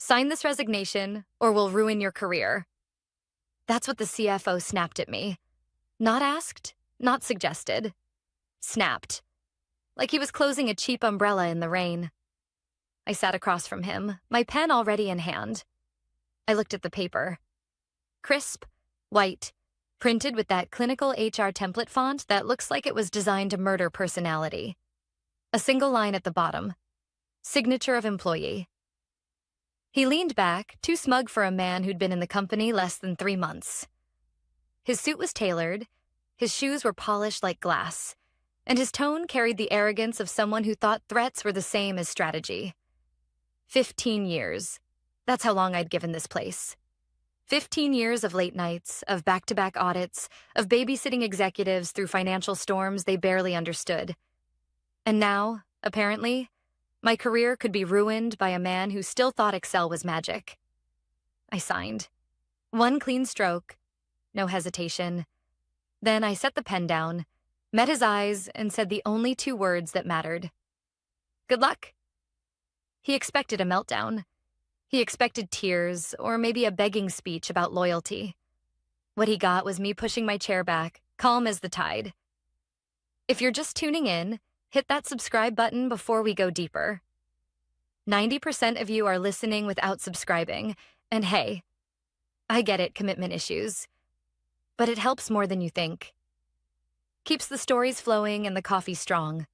Sign this resignation or we'll ruin your career. That's what the CFO snapped at me. Not asked, not suggested. Snapped. Like he was closing a cheap umbrella in the rain. I sat across from him, my pen already in hand. I looked at the paper. Crisp, white, printed with that clinical HR template font that looks like it was designed to murder personality. A single line at the bottom. Signature of employee. He leaned back, too smug for a man who'd been in the company less than 3 months. His suit was tailored, his shoes were polished like glass, and his tone carried the arrogance of someone who thought threats were the same as strategy. 15 years. That's how long I'd given this place. 15 years of late nights, of back-to-back audits, of babysitting executives through financial storms they barely understood. And now, apparently, my career could be ruined by a man who still thought Excel was magic. I signed. One clean stroke, no hesitation. Then I set the pen down, met his eyes, and said the only 2 words that mattered. Good luck. He expected a meltdown. He expected tears, or maybe a begging speech about loyalty. What he got was me pushing my chair back, calm as the tide. If you're just tuning in, hit that subscribe button before we go deeper. 90% of you are listening without subscribing, and hey, I get it, commitment issues. But it helps more than you think. Keeps the stories flowing and the coffee strong.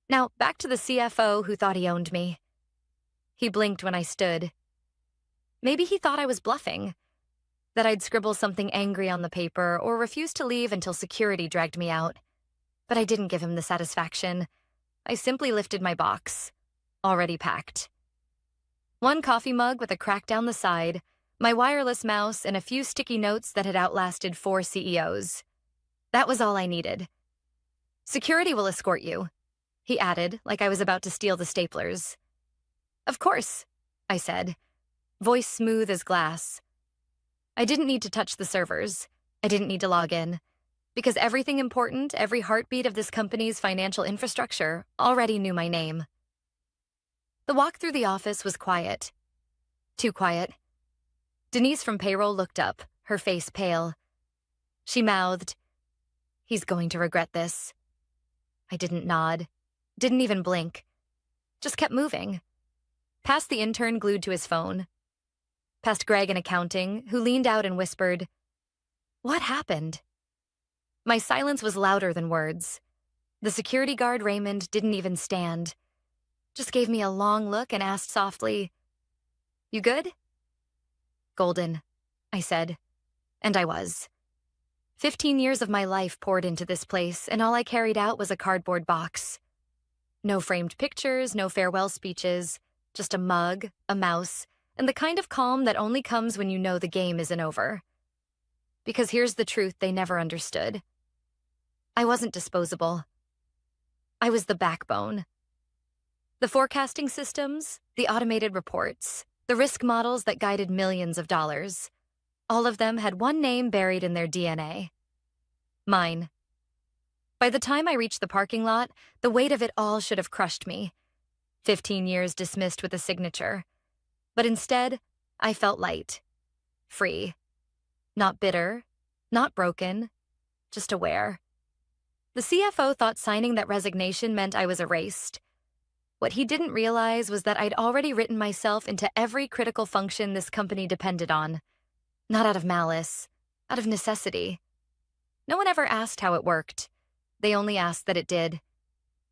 Now, back to the CFO who thought he owned me. He blinked when I stood. Maybe he thought I was bluffing, that I'd scribble something angry on the paper or refuse to leave until security dragged me out. But I didn't give him the satisfaction. I simply lifted my box, already packed. 1 coffee mug with a crack down the side, my wireless mouse, and a few sticky notes that had outlasted 4 CEOs. That was all I needed. Security will escort you, he added, like I was about to steal the staplers. Of course, I said, voice smooth as glass. I didn't need to touch the servers. I didn't need to log in. Because everything important, every heartbeat of this company's financial infrastructure already knew my name. The walk through the office was quiet. Too quiet. Denise from payroll looked up, her face pale. She mouthed, "He's going to regret this." I didn't nod, didn't even blink. Just kept moving. Past the intern glued to his phone. Past Greg in accounting, who leaned out and whispered, "What happened?" My silence was louder than words. The security guard, Raymond, didn't even stand. Just gave me a long look and asked softly, "You good?" "Golden," I said. And I was. 15 years of my life poured into this place, and all I carried out was a cardboard box. No framed pictures, no farewell speeches, just a mug, a mouse, and the kind of calm that only comes when you know the game isn't over. Because here's the truth they never understood. I wasn't disposable. I was the backbone. The forecasting systems, the automated reports, the risk models that guided millions of dollars, all of them had one name buried in their DNA. Mine. By the time I reached the parking lot, the weight of it all should have crushed me. 15 years dismissed with a signature. But instead, I felt light. Free. Not bitter. Not broken. Just aware. The CFO thought signing that resignation meant I was erased. What he didn't realize was that I'd already written myself into every critical function this company depended on. Not out of malice, out of necessity. No one ever asked how it worked. They only asked that it did.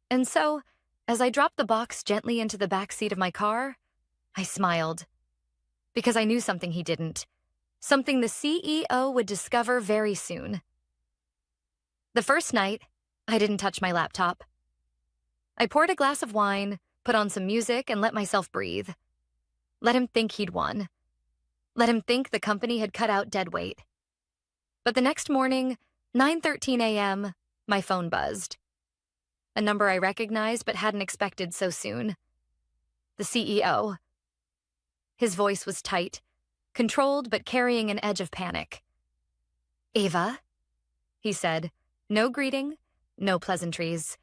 And so, as I dropped the box gently into the back seat of my car, I smiled. Because I knew something he didn't. Something the CEO would discover very soon. The first night, I didn't touch my laptop. I poured a glass of wine, put on some music, and let myself breathe. Let him think he'd won. Let him think the company had cut out dead weight. But the next morning, 9:13 a.m., my phone buzzed. A number I recognized but hadn't expected so soon. The CEO. His voice was tight, controlled but carrying an edge of panic. "Ava," he said, no greeting, no pleasantries.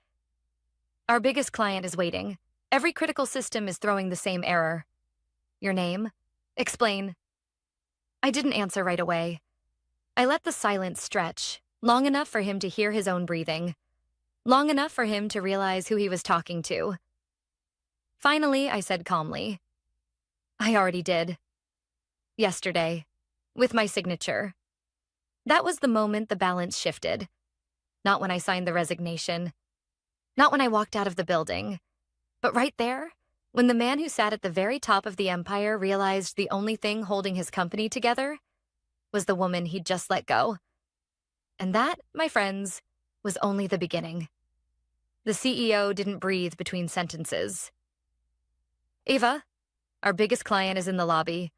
"Our biggest client is waiting. Every critical system is throwing the same error. Your name, Explain. I didn't answer right away. I let the silence stretch, long enough for him to hear his own breathing, long enough for him to realize who he was talking to. Finally, I said calmly, I already did. Yesterday. With my signature. That was the moment the balance shifted. Not when I signed the resignation. Not when I walked out of the building. But right there, when the man who sat at the very top of the empire realized the only thing holding his company together was the woman he'd just let go. And that, my friends, was only the beginning. The CEO didn't breathe between sentences. Ava, our biggest client is in the lobby.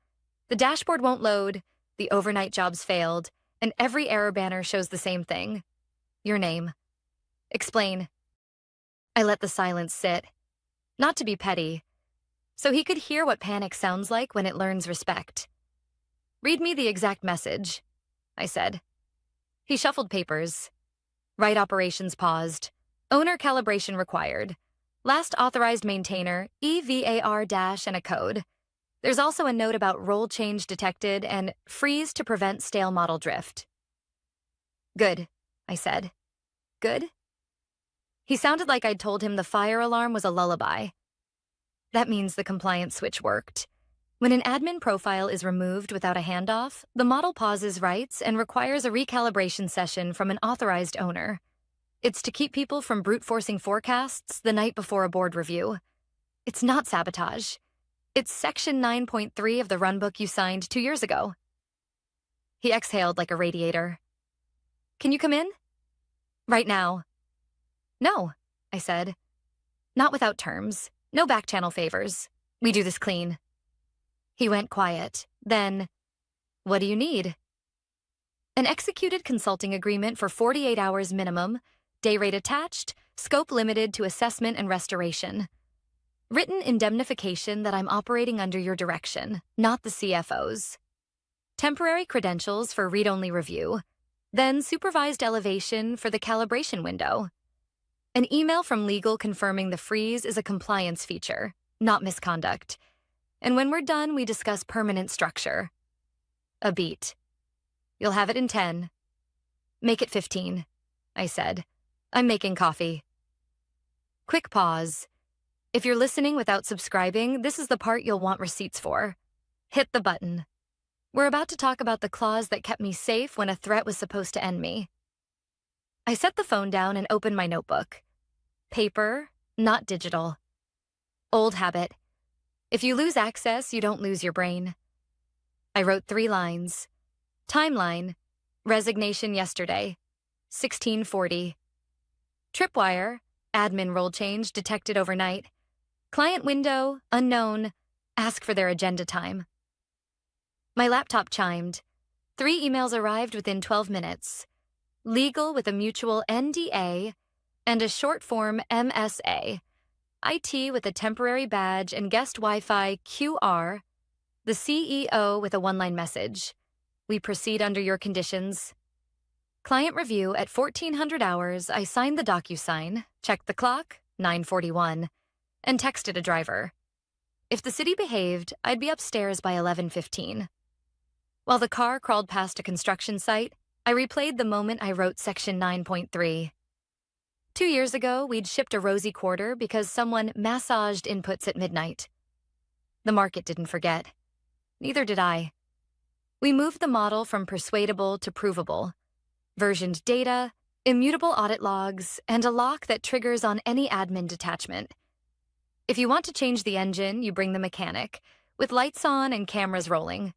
The dashboard won't load, the overnight jobs failed, and every error banner shows the same thing. Your name. Explain. I let the silence sit. Not to be petty, so he could hear what panic sounds like when it learns respect. Read me the exact message, I said. He shuffled papers. Right operations paused. Owner calibration required. Last authorized maintainer, EVAR- and a code. There's also a note about role change detected and freeze to prevent stale model drift. Good, I said. Good? He sounded like I'd told him the fire alarm was a lullaby. That means the compliance switch worked. When an admin profile is removed without a handoff, the model pauses writes and requires a recalibration session from an authorized owner. It's to keep people from brute-forcing forecasts the night before a board review. It's not sabotage. It's Section 9.3 of the runbook you signed 2 years ago. He exhaled like a radiator. Can you come in? Right now. No, I said. Not without terms. No back-channel favors. We do this clean. He went quiet. Then, what do you need? An executed consulting agreement for 48 hours minimum, day rate attached, scope limited to assessment and restoration. Written indemnification that I'm operating under your direction, not the CFO's. Temporary credentials for read-only review, then supervised elevation for the calibration window. An email from legal confirming the freeze is a compliance feature, not misconduct. And when we're done, we discuss permanent structure. A beat. You'll have it in 10. Make it 15, I said. I'm making coffee. Quick pause. If you're listening without subscribing, this is the part you'll want receipts for. Hit the button. We're about to talk about the clause that kept me safe when a threat was supposed to end me. I set the phone down and opened my notebook. Paper, not digital. Old habit. If you lose access, you don't lose your brain. I wrote 3 lines. Timeline. Resignation yesterday. 1640. Tripwire. Admin role change detected overnight. Client window, unknown. Ask for their agenda time. My laptop chimed. 3 emails arrived within 12 minutes. Legal with a mutual NDA and a short form MSA. IT with a temporary badge and guest Wi-Fi QR. The CEO with a 1-line message. We proceed under your conditions. Client review at 1400 hours. I signed the DocuSign, checked the clock, 9:41, and texted a driver. If the city behaved, I'd be upstairs by 11:15. While the car crawled past a construction site, I replayed the moment I wrote Section 9.3. 2 years ago, we'd shipped a rosy quarter because someone massaged inputs at midnight. The market didn't forget. Neither did I. We moved the model from persuadable to provable. Versioned data, immutable audit logs, and a lock that triggers on any admin detachment. If you want to change the engine, you bring the mechanic, with lights on and cameras rolling.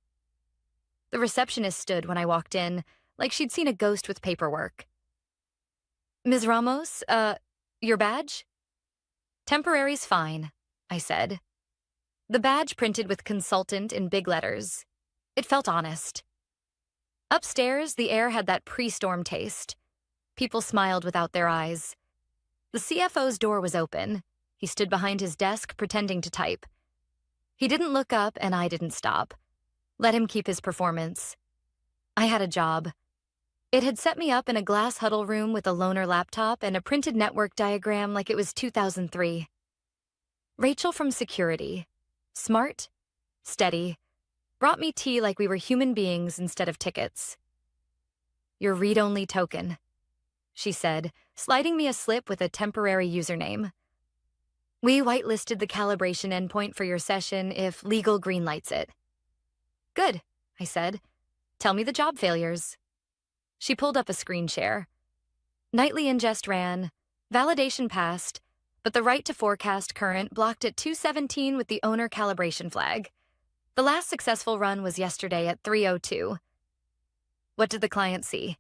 The receptionist stood when I walked in, like she'd seen a ghost with paperwork. Ms. Ramos, your badge? Temporary's fine, I said. The badge printed with consultant in big letters. It felt honest. Upstairs, the air had that pre-storm taste. People smiled without their eyes. The CFO's door was open. He stood behind his desk, pretending to type. He didn't look up, and I didn't stop. Let him keep his performance. I had a job. It had set me up in a glass huddle room with a loaner laptop and a printed network diagram like it was 2003. Rachel from security. Smart, steady, Brought me tea like we were human beings instead of tickets. Your read-only token, she said, sliding me a slip with a temporary username. We whitelisted the calibration endpoint for your session if legal greenlights it. Good, I said. Tell me the job failures. She pulled up a screen share. Nightly ingest ran, validation passed, but the right to forecast current blocked at 217 with the owner calibration flag. The last successful run was yesterday at 3:02. What did the client see?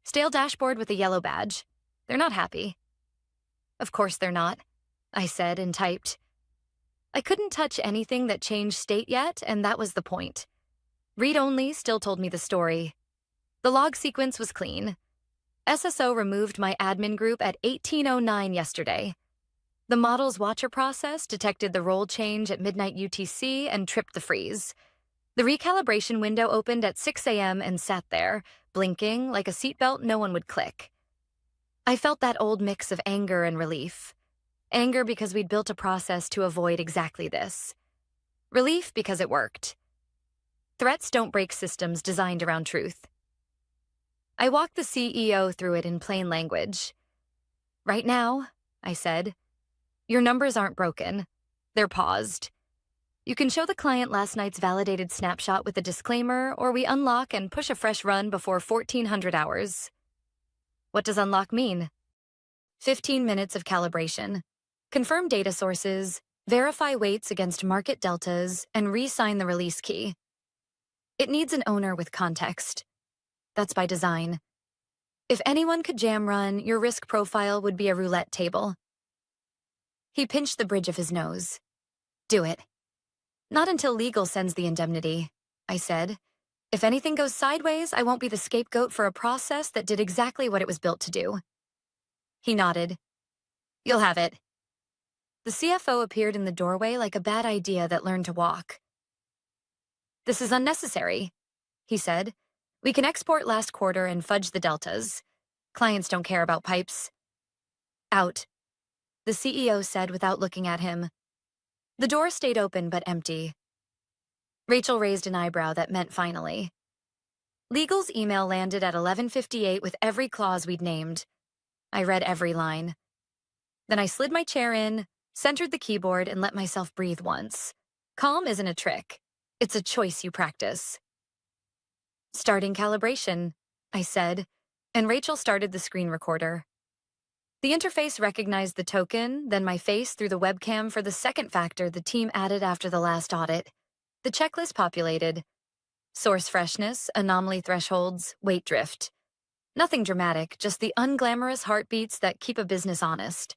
Stale dashboard with a yellow badge. They're not happy. Of course they're not, I said and typed. I couldn't touch anything that changed state yet, and that was the point. Read only still told me the story. The log sequence was clean. SSO removed my admin group at 18:09 yesterday. The model's watcher process detected the role change at midnight UTC and tripped the freeze. The recalibration window opened at 6 a.m. and sat there, blinking like a seatbelt no one would click. I felt that old mix of anger and relief. Anger because we'd built a process to avoid exactly this. Relief because it worked. Threats don't break systems designed around truth. I walked the CEO through it in plain language. Right now, I said, your numbers aren't broken. They're paused. You can show the client last night's validated snapshot with a disclaimer, or we unlock and push a fresh run before 1400 hours. What does unlock mean? 15 minutes of calibration. Confirm data sources, verify weights against market deltas, and re-sign the release key. It needs an owner with context. That's by design. If anyone could jam run, your risk profile would be a roulette table. He pinched the bridge of his nose. Do it. Not until legal sends the indemnity, I said. If anything goes sideways, I won't be the scapegoat for a process that did exactly what it was built to do. He nodded. You'll have it. The CFO appeared in the doorway like a bad idea that learned to walk. This is unnecessary, he said. We can export last quarter and fudge the deltas. Clients don't care about pipes. Out, the CEO said without looking at him. The door stayed open but empty. Rachel raised an eyebrow that meant finally. Legal's email landed at 11:58 with every clause we'd named. I read every line. Then I slid my chair in, centered the keyboard, and let myself breathe once. Calm isn't a trick. It's a choice you practice. Starting calibration, I said, and Rachel started the screen recorder. The interface recognized the token, then my face through the webcam for the second factor the team added after the last audit. The checklist populated. Source freshness, anomaly thresholds, weight drift. Nothing dramatic, just the unglamorous heartbeats that keep a business honest.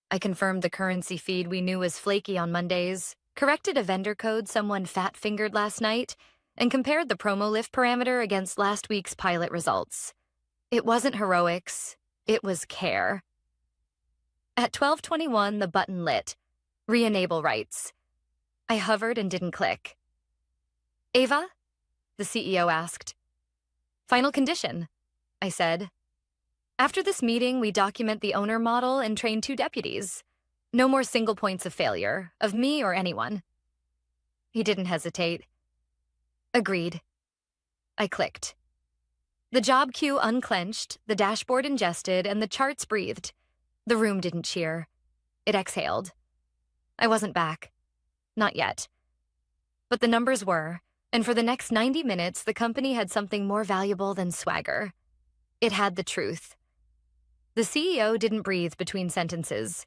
I confirmed the currency feed we knew was flaky on Mondays, corrected a vendor code someone fat-fingered last night, and compared the promo lift parameter against last week's pilot results. It wasn't heroics, it was care. At 12:21, the button lit. Re-enable rights. I hovered and didn't click. Ava? The CEO asked. Final condition, I said. After this meeting, we document the owner model and train 2 deputies. No more single points of failure, of me or anyone. He didn't hesitate. Agreed. I clicked. The job queue unclenched, the dashboard ingested, and the charts breathed. The room didn't cheer. It exhaled. I wasn't back. Not yet. But the numbers were, and for the next 90 minutes, the company had something more valuable than swagger. It had the truth. The CEO didn't breathe between sentences.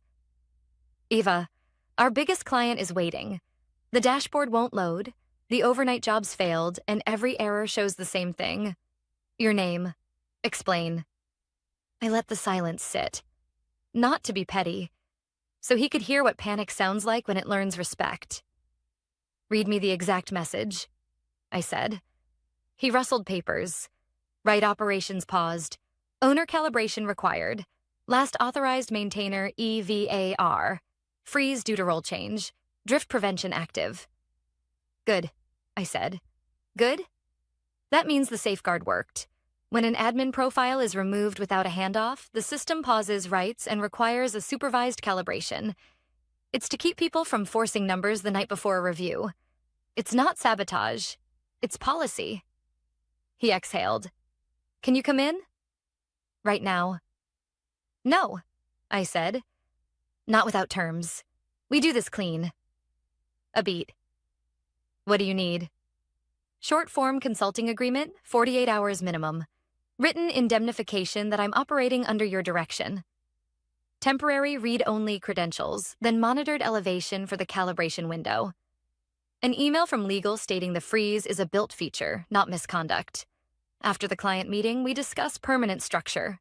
Eva, our biggest client is waiting. The dashboard won't load, the overnight jobs failed, and every error shows the same thing. Your name. Explain. I let the silence sit. Not to be petty, so he could hear what panic sounds like when it learns respect. Read me the exact message, I said. He rustled papers. Right operations paused. Owner calibration required. Last authorized maintainer EVAR. Freeze due to role change. Drift prevention active. Good, I said. Good? That means the safeguard worked. When an admin profile is removed without a handoff, the system pauses rights and requires a supervised calibration. It's to keep people from forcing numbers the night before a review. It's not sabotage. It's policy. He exhaled. Can you come in? Right now. No, I said. Not without terms. We do this clean. A beat. What do you need? Short-form consulting agreement, 48 hours minimum. Written indemnification that I'm operating under your direction. Temporary read-only credentials, then monitored elevation for the calibration window. An email from legal stating the freeze is a built feature, not misconduct. After the client meeting, we discuss permanent structure.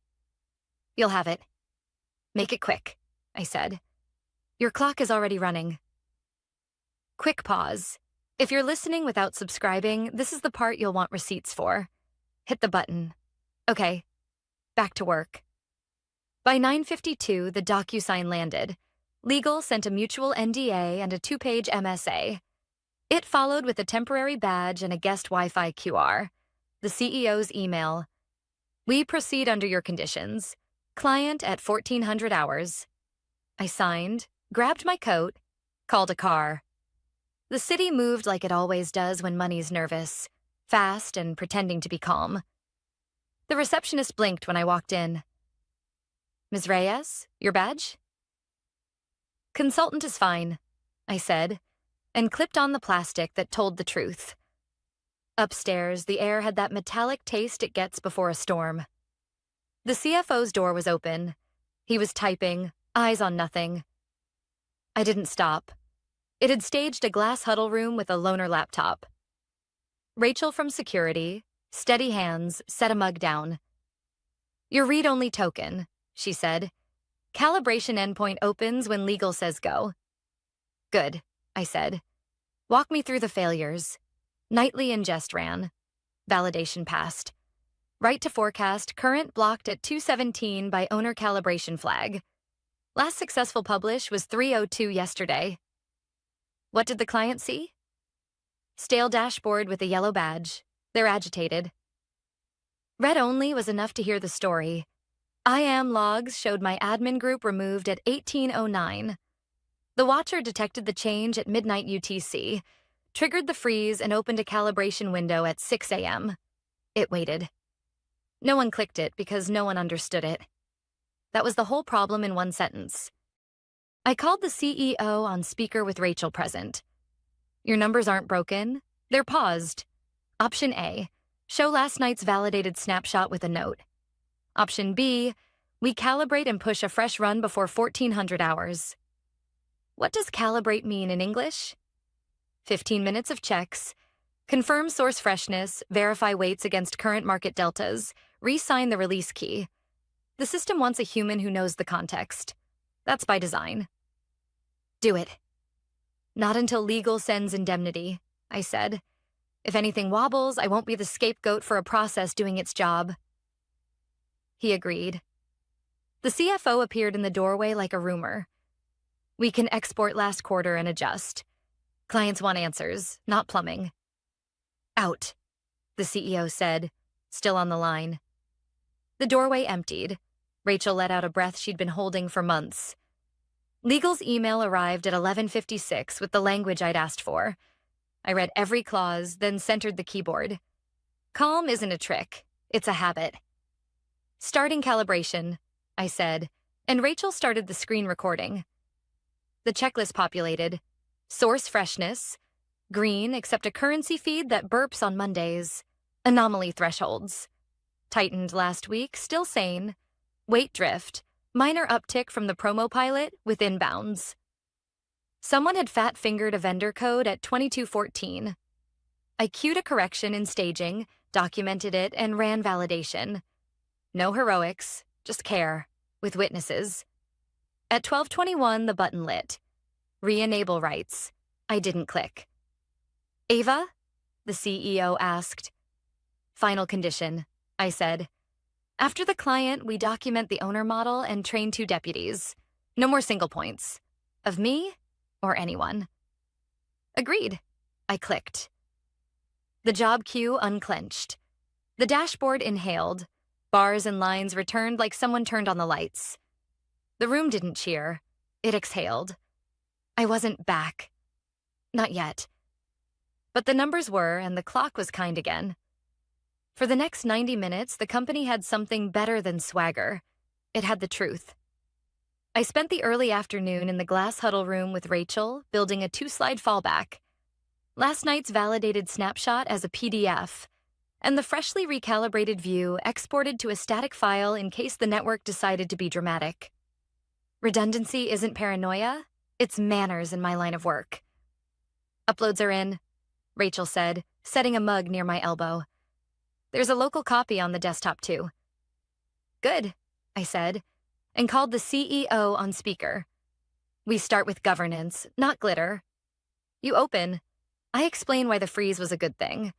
You'll have it. Make it quick, I said. Your clock is already running. Quick pause. If you're listening without subscribing, this is the part you'll want receipts for. Hit the button. Okay, back to work. By 9:52, the DocuSign landed. Legal sent a mutual NDA and a 2-page MSA. It followed with a temporary badge and a guest Wi-Fi QR. The CEO's email. We proceed under your conditions. Client at 1400 hours. I signed, grabbed my coat, called a car. The city moved like it always does when money's nervous, fast and pretending to be calm. The receptionist blinked when I walked in. Ms. Reyes, your badge? Consultant is fine, I said, and clipped on the plastic that told the truth. Upstairs, the air had that metallic taste it gets before a storm. The CFO's door was open. He was typing, eyes on nothing. I didn't stop. It had staged a glass huddle room with a loaner laptop. Rachel from security, steady hands, set a mug down. Your read-only token, she said. Calibration endpoint opens when legal says go. Good, I said. Walk me through the failures. Nightly ingest ran. Validation passed. Write to forecast, current blocked at 217 by owner calibration flag. Last successful publish was 3:02 yesterday. What did the client see? Stale dashboard with a yellow badge. They're agitated. Read only was enough to hear the story. IAM logs showed my admin group removed at 18:09. The watcher detected the change at midnight UTC, triggered the freeze, and opened a calibration window at 6 a.m. It waited. No one clicked it because no one understood it. That was the whole problem in one sentence. I called the CEO on speaker with Rachel present. Your numbers aren't broken. They're paused. Option A, show last night's validated snapshot with a note. Option B, we calibrate and push a fresh run before 1400 hours. What does calibrate mean in English? 15 minutes of checks. Confirm source freshness, verify weights against current market deltas, re-sign the release key. The system wants a human who knows the context. That's by design. Do it. Not until legal sends indemnity, I said. If anything wobbles, I won't be the scapegoat for a process doing its job. He agreed. The CFO appeared in the doorway like a rumor. We can export last quarter and adjust. Clients want answers, not plumbing. Out, the CEO said, still on the line. The doorway emptied. Rachel let out a breath she'd been holding for months. Legal's email arrived at 11:56 with the language I'd asked for. I read every clause, then centered the keyboard. Calm isn't a trick. It's a habit. Starting calibration, I said, and Rachel started the screen recording. The checklist populated. Source freshness. Green, except a currency feed that burps on Mondays. Anomaly thresholds. Tightened last week, still sane. Weight drift. Minor uptick from the promo pilot, within bounds. Someone had fat-fingered a vendor code at 2214. I queued a correction in staging, documented it, and ran validation. No heroics, just care, with witnesses. At 12:21, the button lit. Re-enable rights. I didn't click. Ava? The CEO asked. Final condition, I said. After the client, we document the owner model and train 2 deputies. No more single points. Of me or anyone. Agreed. I clicked. The job queue unclenched. The dashboard inhaled. Bars and lines returned like someone turned on the lights. The room didn't cheer. It exhaled. I wasn't back. Not yet. But the numbers were, and the clock was kind again. For the next 90 minutes, the company had something better than swagger. It had the truth. I spent the early afternoon in the glass huddle room with Rachel, building a 2-slide fallback. Last night's validated snapshot as a PDF, and the freshly recalibrated view exported to a static file in case the network decided to be dramatic. Redundancy isn't paranoia, it's manners in my line of work. Uploads are in, Rachel said, setting a mug near my elbow. There's a local copy on the desktop too. Good, I said, and called the CEO on speaker. We start with governance, not glitter. You open. I explain why the freeze was a good thing.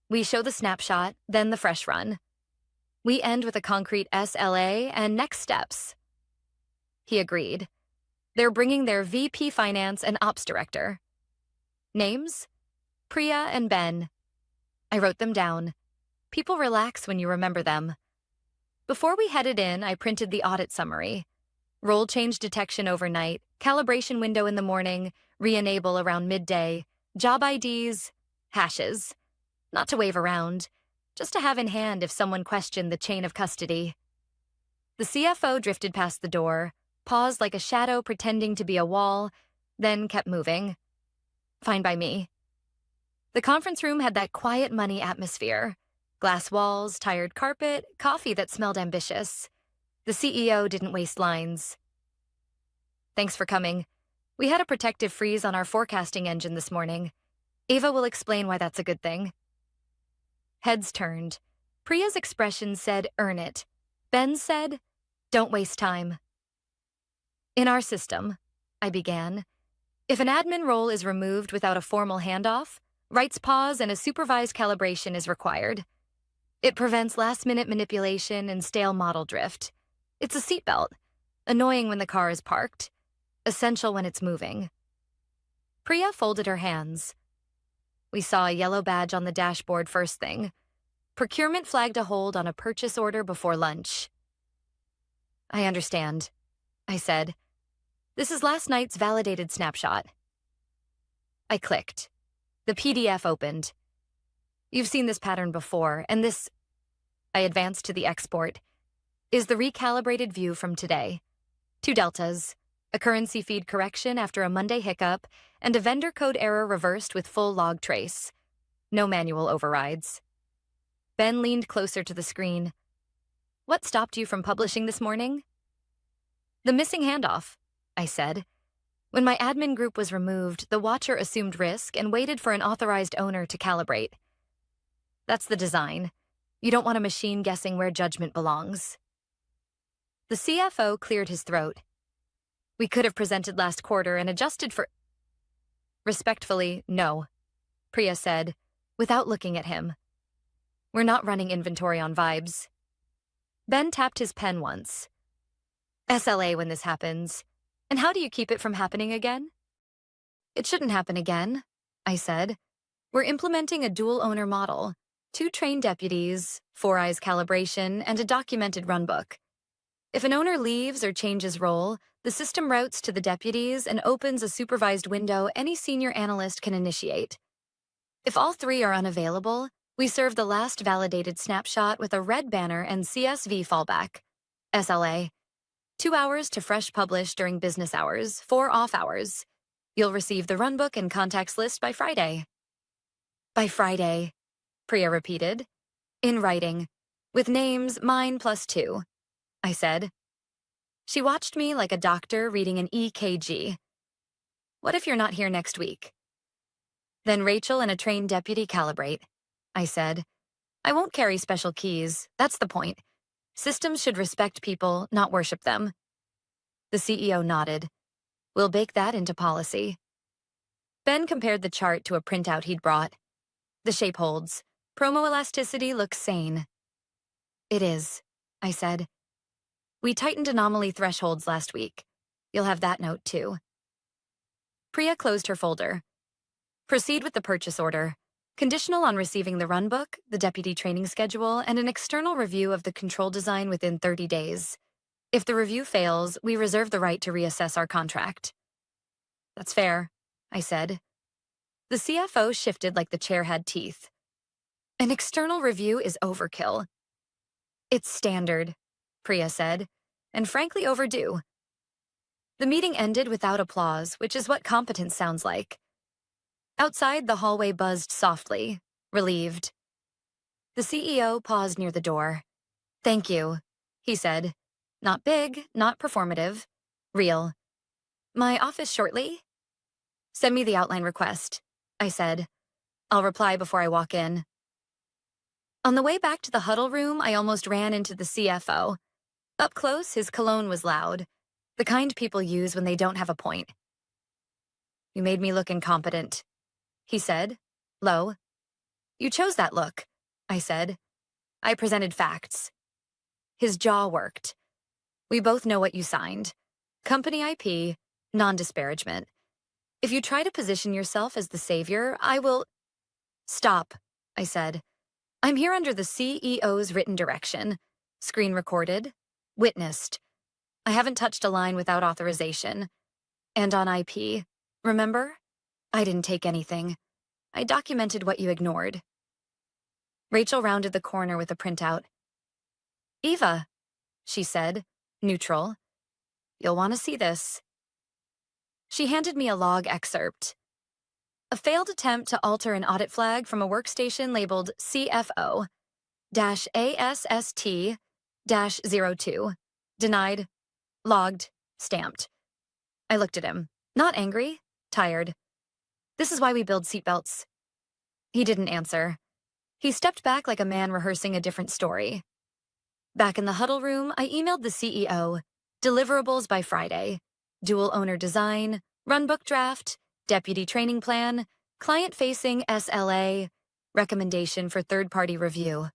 We show the snapshot, then the fresh run. We end with a concrete SLA and next steps. He agreed. They're bringing their VP Finance and Ops Director. Names? Priya and Ben. I wrote them down. People relax when you remember them. Before we headed in, I printed the audit summary. Role change detection overnight, calibration window in the morning, re-enable around midday, job IDs, hashes. Not to wave around, just to have in hand if someone questioned the chain of custody. The CFO drifted past the door, paused like a shadow pretending to be a wall, then kept moving. Fine by me. The conference room had that quiet money atmosphere. Glass walls, tired carpet, coffee that smelled ambitious. The CEO didn't waste lines. Thanks for coming. We had a protective freeze on our forecasting engine this morning. Ava will explain why that's a good thing. Heads turned. Priya's expression said, earn it. Ben said, don't waste time. In our system, I began, if an admin role is removed without a formal handoff, rights pause and a supervised calibration is required. It prevents last-minute manipulation and stale model drift. It's a seatbelt, annoying when the car is parked, essential when it's moving. Priya folded her hands. We saw a yellow badge on the dashboard first thing. Procurement flagged a hold on a purchase order before lunch. I understand, I said. This is last night's validated snapshot. I clicked. The PDF opened. You've seen this pattern before, and this, I advanced to the export, is the recalibrated view from today. 2 deltas, a currency feed correction after a Monday hiccup, and a vendor code error reversed with full log trace. No manual overrides. Ben leaned closer to the screen. What stopped you from publishing this morning? The missing handoff, I said. When my admin group was removed, the watcher assumed risk and waited for an authorized owner to calibrate. That's the design. You don't want a machine guessing where judgment belongs. The CFO cleared his throat. We could have presented last quarter and adjusted for... Respectfully, no, Priya said, without looking at him. We're not running inventory on vibes. Ben tapped his pen once. SLA when this happens. And how do you keep it from happening again? It shouldn't happen again, I said. We're implementing a dual-owner model. 2 trained deputies, 4 eyes calibration, and a documented runbook. If an owner leaves or changes role, the system routes to the deputies and opens a supervised window any senior analyst can initiate. If all 3 are unavailable, we serve the last validated snapshot with a red banner and CSV fallback. SLA. 2 hours to fresh publish during business hours, 4 off hours. You'll receive the runbook and contacts list by Friday. By Friday, Priya repeated. In writing, with names mine +2, I said. She watched me like a doctor reading an EKG. What if you're not here next week? Then Rachel and a trained deputy calibrate, I said. I won't carry special keys, that's the point. Systems should respect people, not worship them. The CEO nodded. We'll bake that into policy. Ben compared the chart to a printout he'd brought. The shape holds. Promo elasticity looks sane. It is, I said. We tightened anomaly thresholds last week. You'll have that note too. Priya closed her folder. Proceed with the purchase order. Conditional on receiving the runbook, the deputy training schedule, and an external review of the control design within 30 days. If the review fails, we reserve the right to reassess our contract. That's fair, I said. The CFO shifted like the chair had teeth. An external review is overkill. It's standard, Priya said, and frankly overdue. The meeting ended without applause, which is what competence sounds like. Outside, the hallway buzzed softly, relieved. The CEO paused near the door. "Thank you," he said. "Not big, not performative. Real. My office shortly?" "Send me the outline request," I said. "I'll reply before I walk in." On the way back to the huddle room, I almost ran into the CFO. Up close, his cologne was loud, the kind people use when they don't have a point. "You made me look incompetent," he said, low. "You chose that look," I said. I presented facts. His jaw worked. "We both know what you signed. Company IP, non-disparagement. If you try to position yourself as the savior, I will—" "Stop," I said. "I'm here under the CEO's written direction. Screen recorded. Witnessed. I haven't touched a line without authorization. And on IP. Remember? I didn't take anything. I documented what you ignored." Rachel rounded the corner with a printout. "Eva," she said, neutral. "You'll want to see this." She handed me a log excerpt. A failed attempt to alter an audit flag from a workstation labeled CFO-ASST-02. Denied. Logged. Stamped. I looked at him. Not angry. Tired. "This is why we build seatbelts." He didn't answer. He stepped back like a man rehearsing a different story. Back in the huddle room, I emailed the CEO. Deliverables by Friday. Dual owner design, runbook draft, deputy training plan, client-facing SLA, recommendation for third-party review.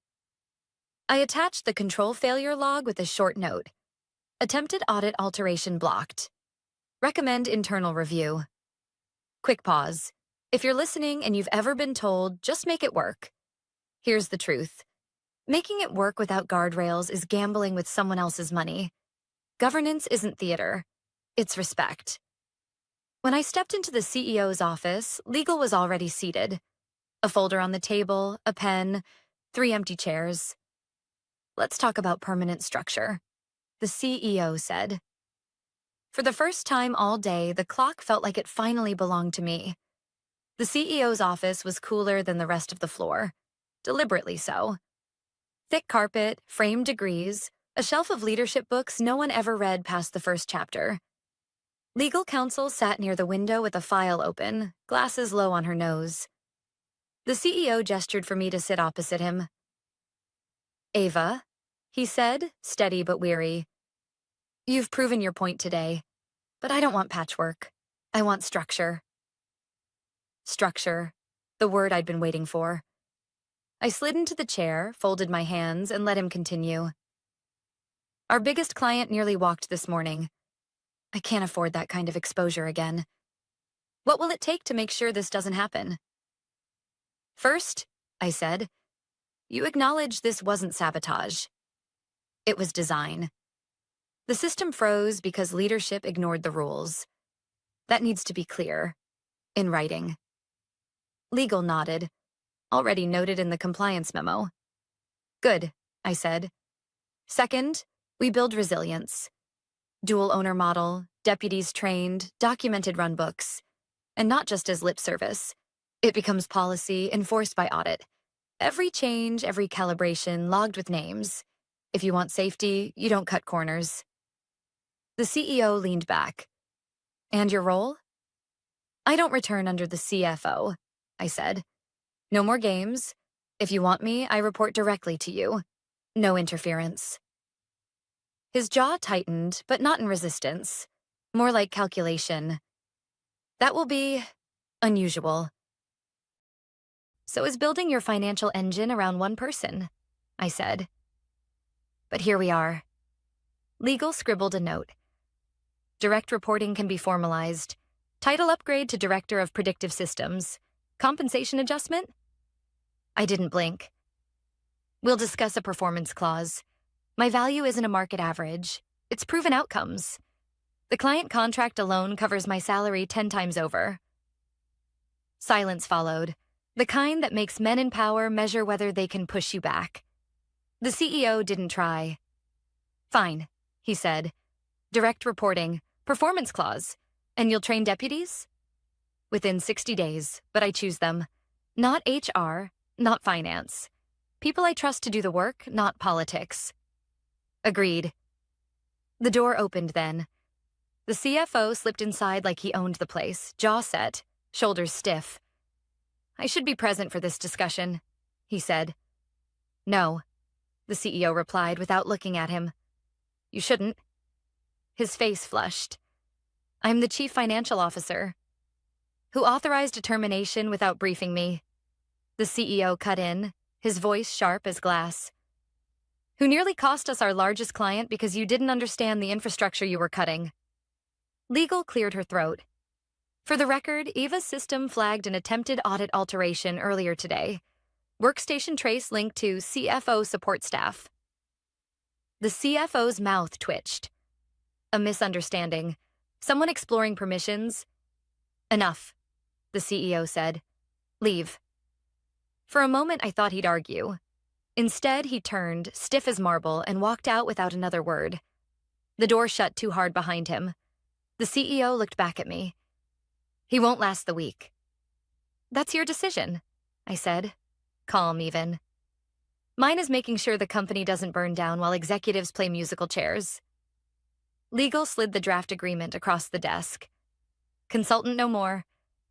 I attached the control failure log with a short note. Attempted audit alteration blocked. Recommend internal review. Quick pause. If you're listening and you've ever been told, just make it work. Here's the truth. Making it work without guardrails is gambling with someone else's money. Governance isn't theater. It's respect. When I stepped into the CEO's office, legal was already seated. A folder on the table, a pen, 3 empty chairs. "Let's talk about permanent structure," the CEO said. For the first time all day, the clock felt like it finally belonged to me. The CEO's office was cooler than the rest of the floor. Deliberately so. Thick carpet, framed degrees, a shelf of leadership books no one ever read past the first chapter. Legal counsel sat near the window with a file open, glasses low on her nose. The CEO gestured for me to sit opposite him. "Ava," he said, steady but weary. "You've proven your point today, but I don't want patchwork. I want structure." Structure, the word I'd been waiting for. I slid into the chair, folded my hands, and let him continue. "Our biggest client nearly walked this morning. I can't afford that kind of exposure again. What will it take to make sure this doesn't happen?" "First," I said, "you acknowledge this wasn't sabotage. It was design. The system froze because leadership ignored the rules. That needs to be clear. In writing." Legal nodded. "Already noted in the compliance memo." "Good," I said. "Second, we build resilience. Dual owner model, deputies trained, documented runbooks. And not just as lip service. It becomes policy, enforced by audit. Every change, every calibration, logged with names. If you want safety, you don't cut corners." The CEO leaned back. "And your role?" "I don't return under the CFO," I said. "No more games. If you want me, I report directly to you. No interference." His jaw tightened, but not in resistance. More like calculation. "That will be unusual." "So is building your financial engine around one person," I said. But here we are. Legal scribbled a note. Direct reporting can be formalized. Title upgrade to Director of Predictive Systems. Compensation adjustment? I didn't blink. "We'll discuss a performance clause. My value isn't a market average. It's proven outcomes. The client contract alone covers my salary 10 times over." Silence followed, the kind that makes men in power measure whether they can push you back. The CEO didn't try. Fine, he said. Direct reporting, performance clause, and you'll train deputies? Within 60 days, but I choose them. Not HR, not finance. People I trust to do the work, not politics. Agreed. The door opened then. The CFO slipped inside like he owned the place, jaw set, shoulders stiff. I should be present for this discussion, he said. No, the CEO replied without looking at him. You shouldn't. His face flushed. I'm the chief financial officer. Who authorized a termination without briefing me? The CEO cut in, his voice sharp as glass. Who nearly cost us our largest client because you didn't understand the infrastructure you were cutting. Legal cleared her throat. For the record, Eva's system flagged an attempted audit alteration earlier today. Workstation trace linked to CFO support staff. The CFO's mouth twitched. A misunderstanding. Someone exploring permissions. Enough, the CEO said. Leave. For a moment, I thought he'd argue. Instead, he turned, stiff as marble, and walked out without another word. The door shut too hard behind him. The CEO looked back at me. He won't last the week. That's your decision, I said, calm even. Mine is making sure the company doesn't burn down while executives play musical chairs. Legal slid the draft agreement across the desk. Consultant no more.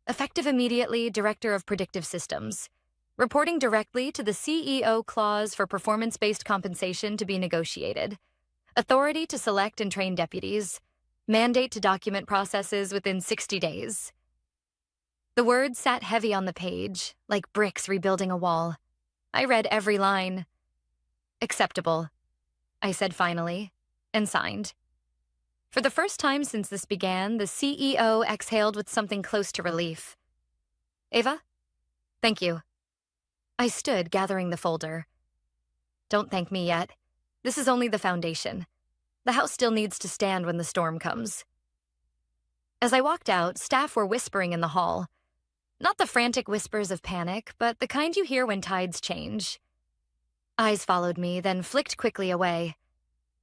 Effective immediately, Director of Predictive Systems. Reporting directly to the CEO clause for performance-based compensation to be negotiated. Authority to select and train deputies. Mandate to document processes within 60 days. The words sat heavy on the page, like bricks rebuilding a wall. I read every line. Acceptable, I said finally, and signed. For the first time since this began, the CEO exhaled with something close to relief. Eva? Thank you. I stood, gathering the folder. Don't thank me yet. This is only the foundation. The house still needs to stand when the storm comes. As I walked out, staff were whispering in the hall. Not the frantic whispers of panic, but the kind you hear when tides change. Eyes followed me, then flicked quickly away.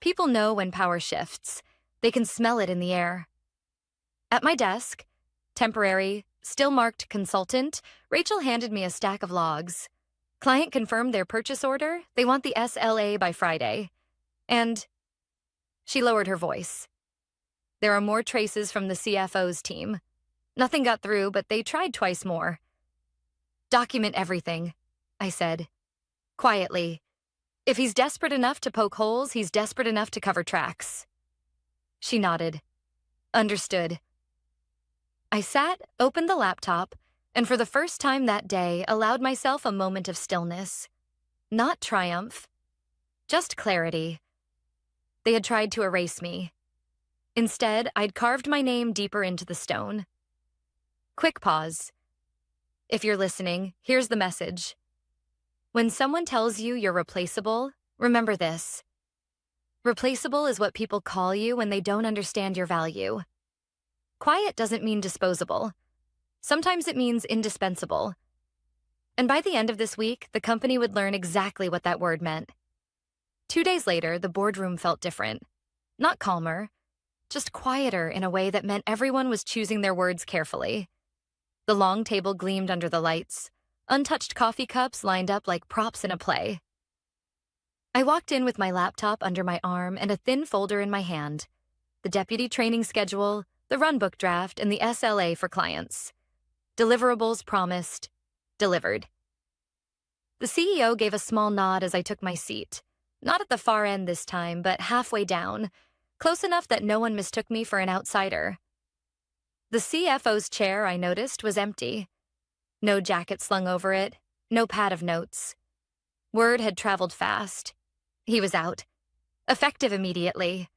People know when power shifts. They can smell it in the air. At my desk, temporary, still marked consultant, Rachel handed me a stack of logs. Client confirmed their purchase order. They want the SLA by Friday. And she lowered her voice. There are more traces from the CFO's team. Nothing got through, but they tried twice more. Document everything, I said. Quietly. If he's desperate enough to poke holes, he's desperate enough to cover tracks. She nodded. Understood. I sat, opened the laptop, and for the first time that day, allowed myself a moment of stillness. Not triumph, just clarity. They had tried to erase me. Instead, I'd carved my name deeper into the stone. Quick pause. If you're listening, here's the message. When someone tells you you're replaceable, remember this. Replaceable is what people call you when they don't understand your value. Quiet doesn't mean disposable. Sometimes it means indispensable. And by the end of this week, the company would learn exactly what that word meant. 2 days later, the boardroom felt different. Not calmer, just quieter in a way that meant everyone was choosing their words carefully. The long table gleamed under the lights, untouched coffee cups lined up like props in a play. I walked in with my laptop under my arm and a thin folder in my hand. The deputy training schedule, the runbook draft, and the SLA for clients. Deliverables promised, delivered. The CEO gave a small nod as I took my seat. Not at the far end this time, but halfway down, close enough that no one mistook me for an outsider. The CFO's chair, I noticed, was empty. No jacket slung over it, no pad of notes. Word had traveled fast. He was out. Effective immediately.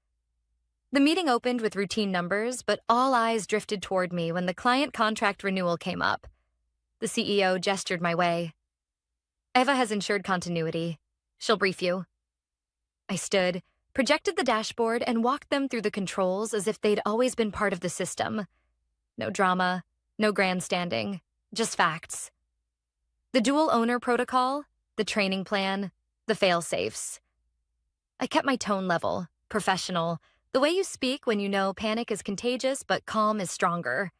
The meeting opened with routine numbers, but all eyes drifted toward me when the client contract renewal came up. The CEO gestured my way. Eva has ensured continuity. She'll brief you. I stood, projected the dashboard, and walked them through the controls as if they'd always been part of the system. No drama, no grandstanding, just facts. The dual owner protocol, the training plan, the fail-safes. I kept my tone level, professional, the way you speak when you know panic is contagious but calm is stronger.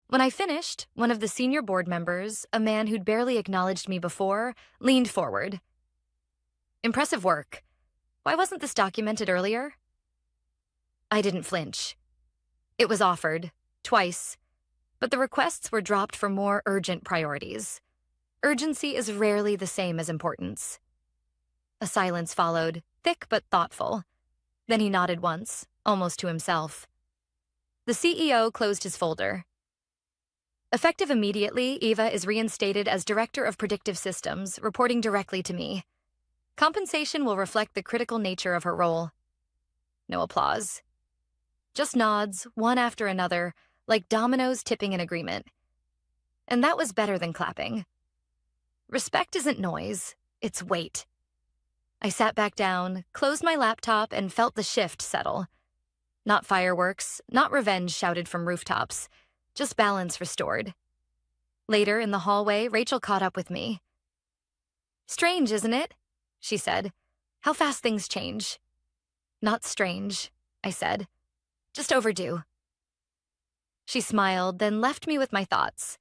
When I finished, one of the senior board members, a man who'd barely acknowledged me before, leaned forward. Impressive work. Why wasn't this documented earlier? I didn't flinch. It was offered, twice, but the requests were dropped for more urgent priorities. Urgency is rarely the same as importance. A silence followed, thick but thoughtful. Then he nodded once, almost to himself. The CEO closed his folder. Effective immediately, Eva is reinstated as Director of Predictive Systems, reporting directly to me. Compensation will reflect the critical nature of her role. No applause. Just nods, one after another, like dominoes tipping in agreement. And that was better than clapping. Respect isn't noise, it's weight. I sat back down, closed my laptop, and felt the shift settle. Not fireworks, not revenge shouted from rooftops, just balance restored. Later, in the hallway, Rachel caught up with me. "Strange, isn't it?" she said. "How fast things change." "Not strange," I said. "Just overdue." She smiled, then left me with my thoughts.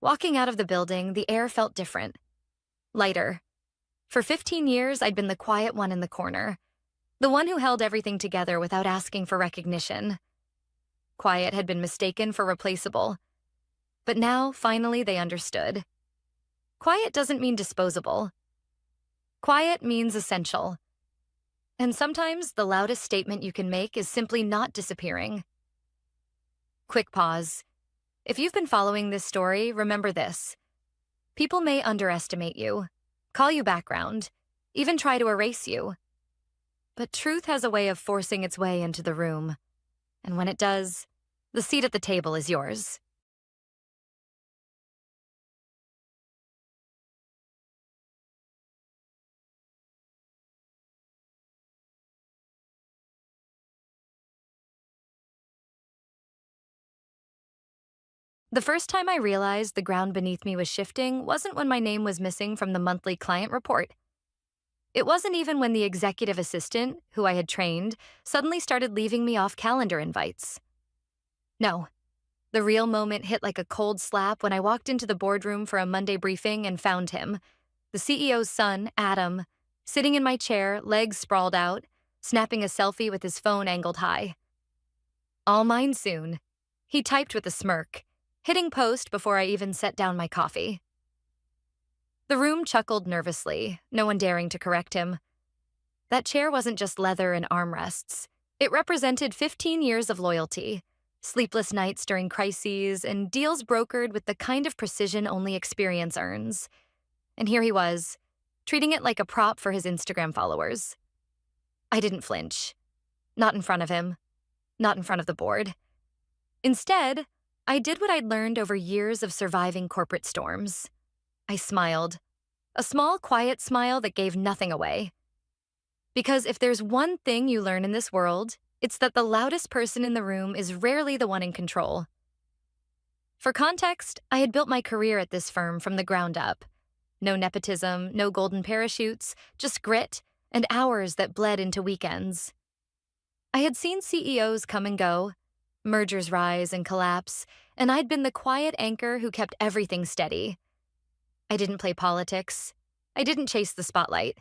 Walking out of the building, the air felt different. Lighter. For 15 years, I'd been the quiet one in the corner. The one who held everything together without asking for recognition. Quiet had been mistaken for replaceable. But now, finally, they understood. Quiet doesn't mean disposable. Quiet means essential. And sometimes the loudest statement you can make is simply not disappearing. Quick pause. If you've been following this story, remember this. People may underestimate you, call you background, even try to erase you. But truth has a way of forcing its way into the room. And when it does, the seat at the table is yours. The first time I realized the ground beneath me was shifting wasn't when my name was missing from the monthly client report. It wasn't even when the executive assistant, who I had trained, suddenly started leaving me off calendar invites. No. The real moment hit like a cold slap when I walked into the boardroom for a Monday briefing and found him, the CEO's son, Adam, sitting in my chair, legs sprawled out, snapping a selfie with his phone angled high. "All mine soon," he typed with a smirk, hitting post before I even set down my coffee. The room chuckled nervously, no one daring to correct him. That chair wasn't just leather and armrests. It represented 15 years of loyalty, sleepless nights during crises, and deals brokered with the kind of precision only experience earns. And here he was, treating it like a prop for his Instagram followers. I didn't flinch. Not in front of him. Not in front of the board. Instead, I did what I'd learned over years of surviving corporate storms. I smiled. A small, quiet smile that gave nothing away. Because if there's one thing you learn in this world, it's that the loudest person in the room is rarely the one in control. For context, I had built my career at this firm from the ground up. No nepotism, no golden parachutes, just grit and hours that bled into weekends. I had seen CEOs come and go, mergers rise and collapse, and I'd been the quiet anchor who kept everything steady. I didn't play politics. I didn't chase the spotlight.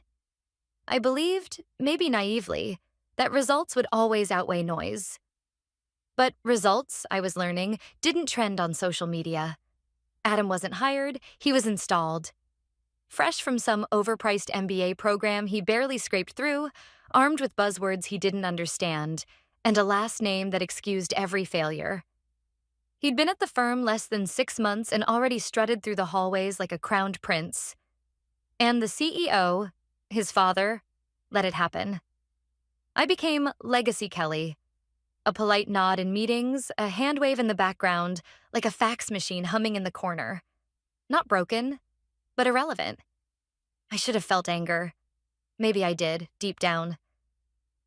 I believed, maybe naively, that results would always outweigh noise. But results, I was learning, didn't trend on social media. Adam wasn't hired, he was installed. Fresh from some overpriced MBA program he barely scraped through, armed with buzzwords he didn't understand, and a last name that excused every failure. He'd been at the firm less than 6 months and already strutted through the hallways like a crowned prince. And the CEO, his father, let it happen. I became Legacy Kelly. A polite nod in meetings, a hand wave in the background, like a fax machine humming in the corner. Not broken, but irrelevant. I should have felt anger. Maybe I did, deep down.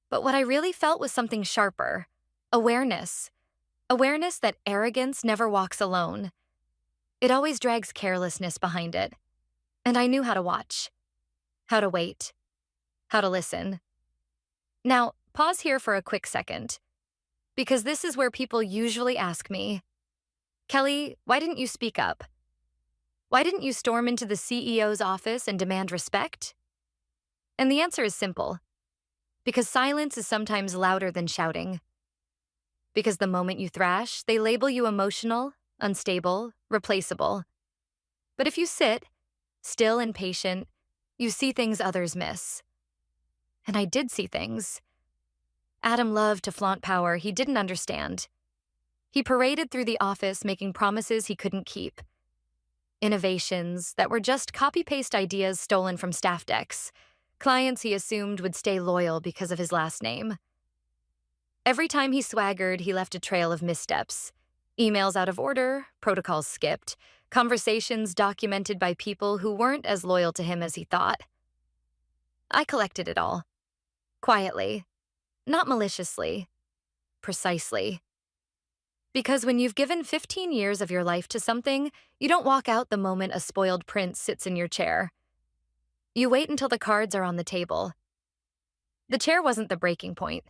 But what I really felt was something sharper. Awareness. Awareness that arrogance never walks alone. It always drags carelessness behind it. And I knew how to watch, how to wait, how to listen. Now, pause here for a quick second, because this is where people usually ask me, Kelly, why didn't you speak up? Why didn't you storm into the CEO's office and demand respect? And the answer is simple. Because silence is sometimes louder than shouting. Because the moment you thrash, they label you emotional, unstable, replaceable. But if you sit, still and patient, you see things others miss. And I did see things. Adam loved to flaunt power he didn't understand. He paraded through the office making promises he couldn't keep. Innovations that were just copy-paste ideas stolen from staff decks. Clients he assumed would stay loyal because of his last name. Every time he swaggered, he left a trail of missteps. Emails out of order, protocols skipped, conversations documented by people who weren't as loyal to him as he thought. I collected it all. Quietly. Not maliciously. Precisely. Because when you've given 15 years of your life to something, you don't walk out the moment a spoiled prince sits in your chair. You wait until the cards are on the table. The chair wasn't the breaking point.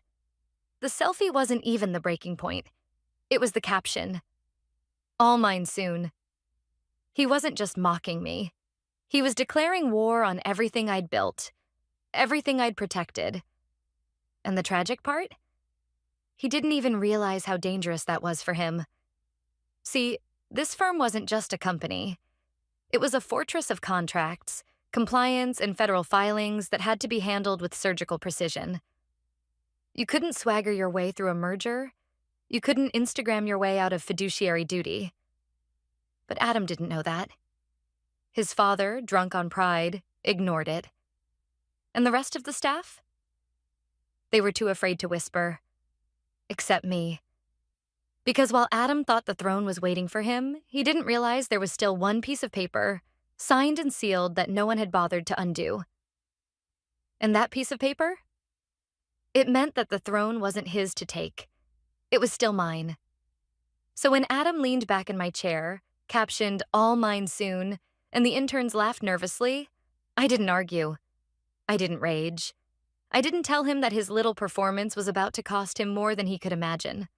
The selfie wasn't even the breaking point. It was the caption. All mine soon. He wasn't just mocking me. He was declaring war on everything I'd built, everything I'd protected. And the tragic part? He didn't even realize how dangerous that was for him. See, this firm wasn't just a company. It was a fortress of contracts, compliance, and federal filings that had to be handled with surgical precision. You couldn't swagger your way through a merger. You couldn't Instagram your way out of fiduciary duty. But Adam didn't know that. His father, drunk on pride, ignored it. And the rest of the staff? They were too afraid to whisper. Except me. Because while Adam thought the throne was waiting for him, he didn't realize there was still one piece of paper, signed and sealed, that no one had bothered to undo. And that piece of paper? It meant that the throne wasn't his to take. It was still mine. So when Adam leaned back in my chair, captioned, "All mine soon," and the interns laughed nervously, I didn't argue. I didn't rage. I didn't tell him that his little performance was about to cost him more than he could imagine.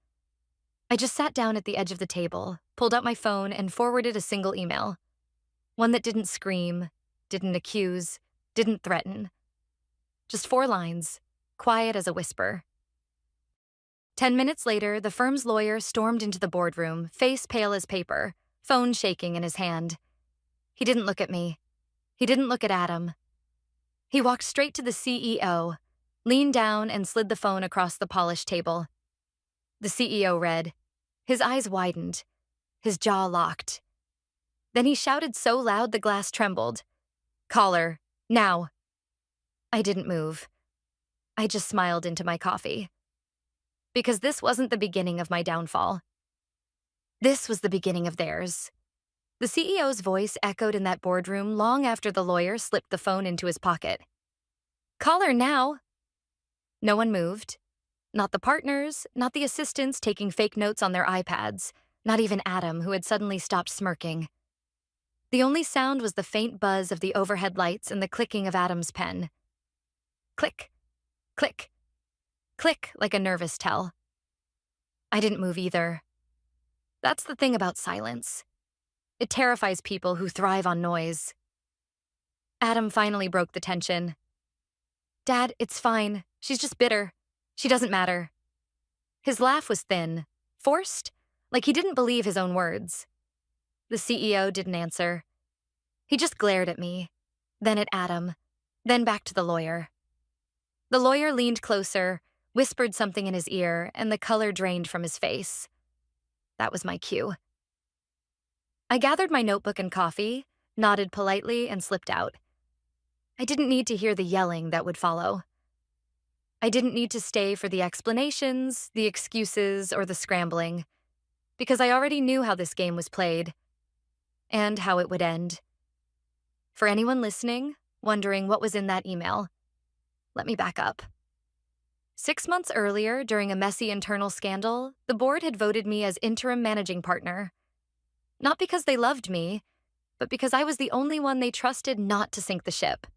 I just sat down at the edge of the table, pulled out my phone, and forwarded a single email. One that didn't scream, didn't accuse, didn't threaten. Just 4 lines, quiet as a whisper. 10 minutes later, the firm's lawyer stormed into the boardroom, face pale as paper, phone shaking in his hand. He didn't look at me. He didn't look at Adam. He walked straight to the CEO, leaned down, and slid the phone across the polished table. The CEO read. His eyes widened. His jaw locked. Then he shouted so loud the glass trembled. "Caller, now." I didn't move. I just smiled into my coffee. Because this wasn't the beginning of my downfall. This was the beginning of theirs. The CEO's voice echoed in that boardroom long after the lawyer slipped the phone into his pocket. "Caller now." No one moved. Not the partners, not the assistants taking fake notes on their iPads, not even Adam, who had suddenly stopped smirking. The only sound was the faint buzz of the overhead lights and the clicking of Adam's pen. Click, click, click, like a nervous tell. I didn't move either. That's the thing about silence. It terrifies people who thrive on noise. Adam finally broke the tension. "Dad, it's fine. She's just bitter. She doesn't matter." His laugh was thin, forced, like he didn't believe his own words. The CEO didn't answer. He just glared at me, then at Adam, then back to the lawyer. The lawyer leaned closer, whispered something in his ear, and the color drained from his face. That was my cue. I gathered my notebook and coffee, nodded politely, and slipped out. I didn't need to hear the yelling that would follow. I didn't need to stay for the explanations, the excuses, or the scrambling, because I already knew how this game was played, and how it would end. For anyone listening, wondering what was in that email, let me back up. 6 months earlier, during a messy internal scandal, the board had voted me as interim managing partner. Not because they loved me, but because I was the only one they trusted not to sink the ship.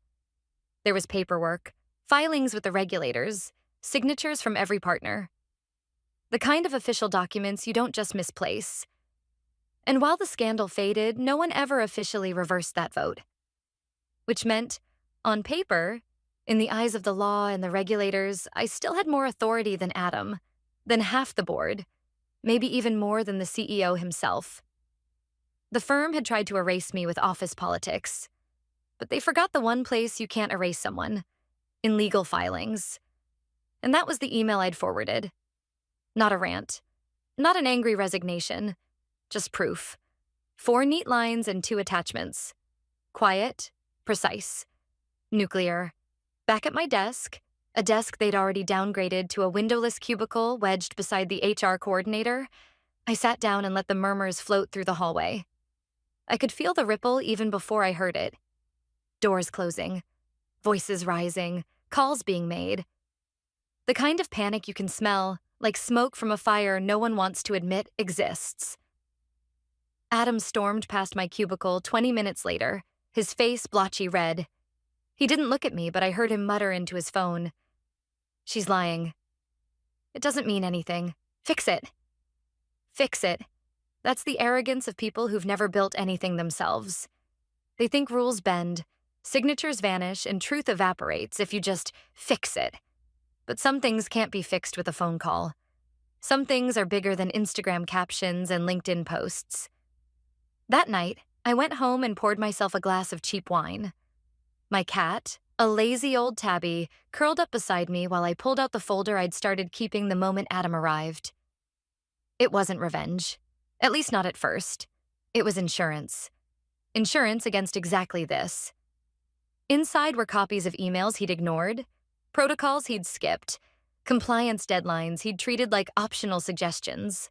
There was paperwork, filings with the regulators, signatures from every partner. The kind of official documents you don't just misplace. And while the scandal faded, no one ever officially reversed that vote. Which meant, on paper, in the eyes of the law and the regulators, I still had more authority than Adam, than half the board, maybe even more than the CEO himself. The firm had tried to erase me with office politics, but they forgot the one place you can't erase someone, in legal filings. And that was the email I'd forwarded. Not a rant, not an angry resignation, just proof. 4 neat lines and 2 attachments. Quiet, precise, nuclear. Back at my desk, a desk they'd already downgraded to a windowless cubicle wedged beside the HR coordinator, I sat down and let the murmurs float through the hallway. I could feel the ripple even before I heard it. Doors closing, voices rising, calls being made. The kind of panic you can smell, like smoke from a fire no one wants to admit exists. Adam stormed past my cubicle 20 minutes later, his face blotchy red. He didn't look at me, but I heard him mutter into his phone. "She's lying. It doesn't mean anything. Fix it." Fix it. That's the arrogance of people who've never built anything themselves. They think rules bend, signatures vanish, and truth evaporates if you just fix it. But some things can't be fixed with a phone call. Some things are bigger than Instagram captions and LinkedIn posts. That night, I went home and poured myself a glass of cheap wine. My cat, a lazy old tabby, curled up beside me while I pulled out the folder I'd started keeping the moment Adam arrived. It wasn't revenge. At least not at first. It was insurance. Insurance against exactly this. Inside were copies of emails he'd ignored, protocols he'd skipped, compliance deadlines he'd treated like optional suggestions.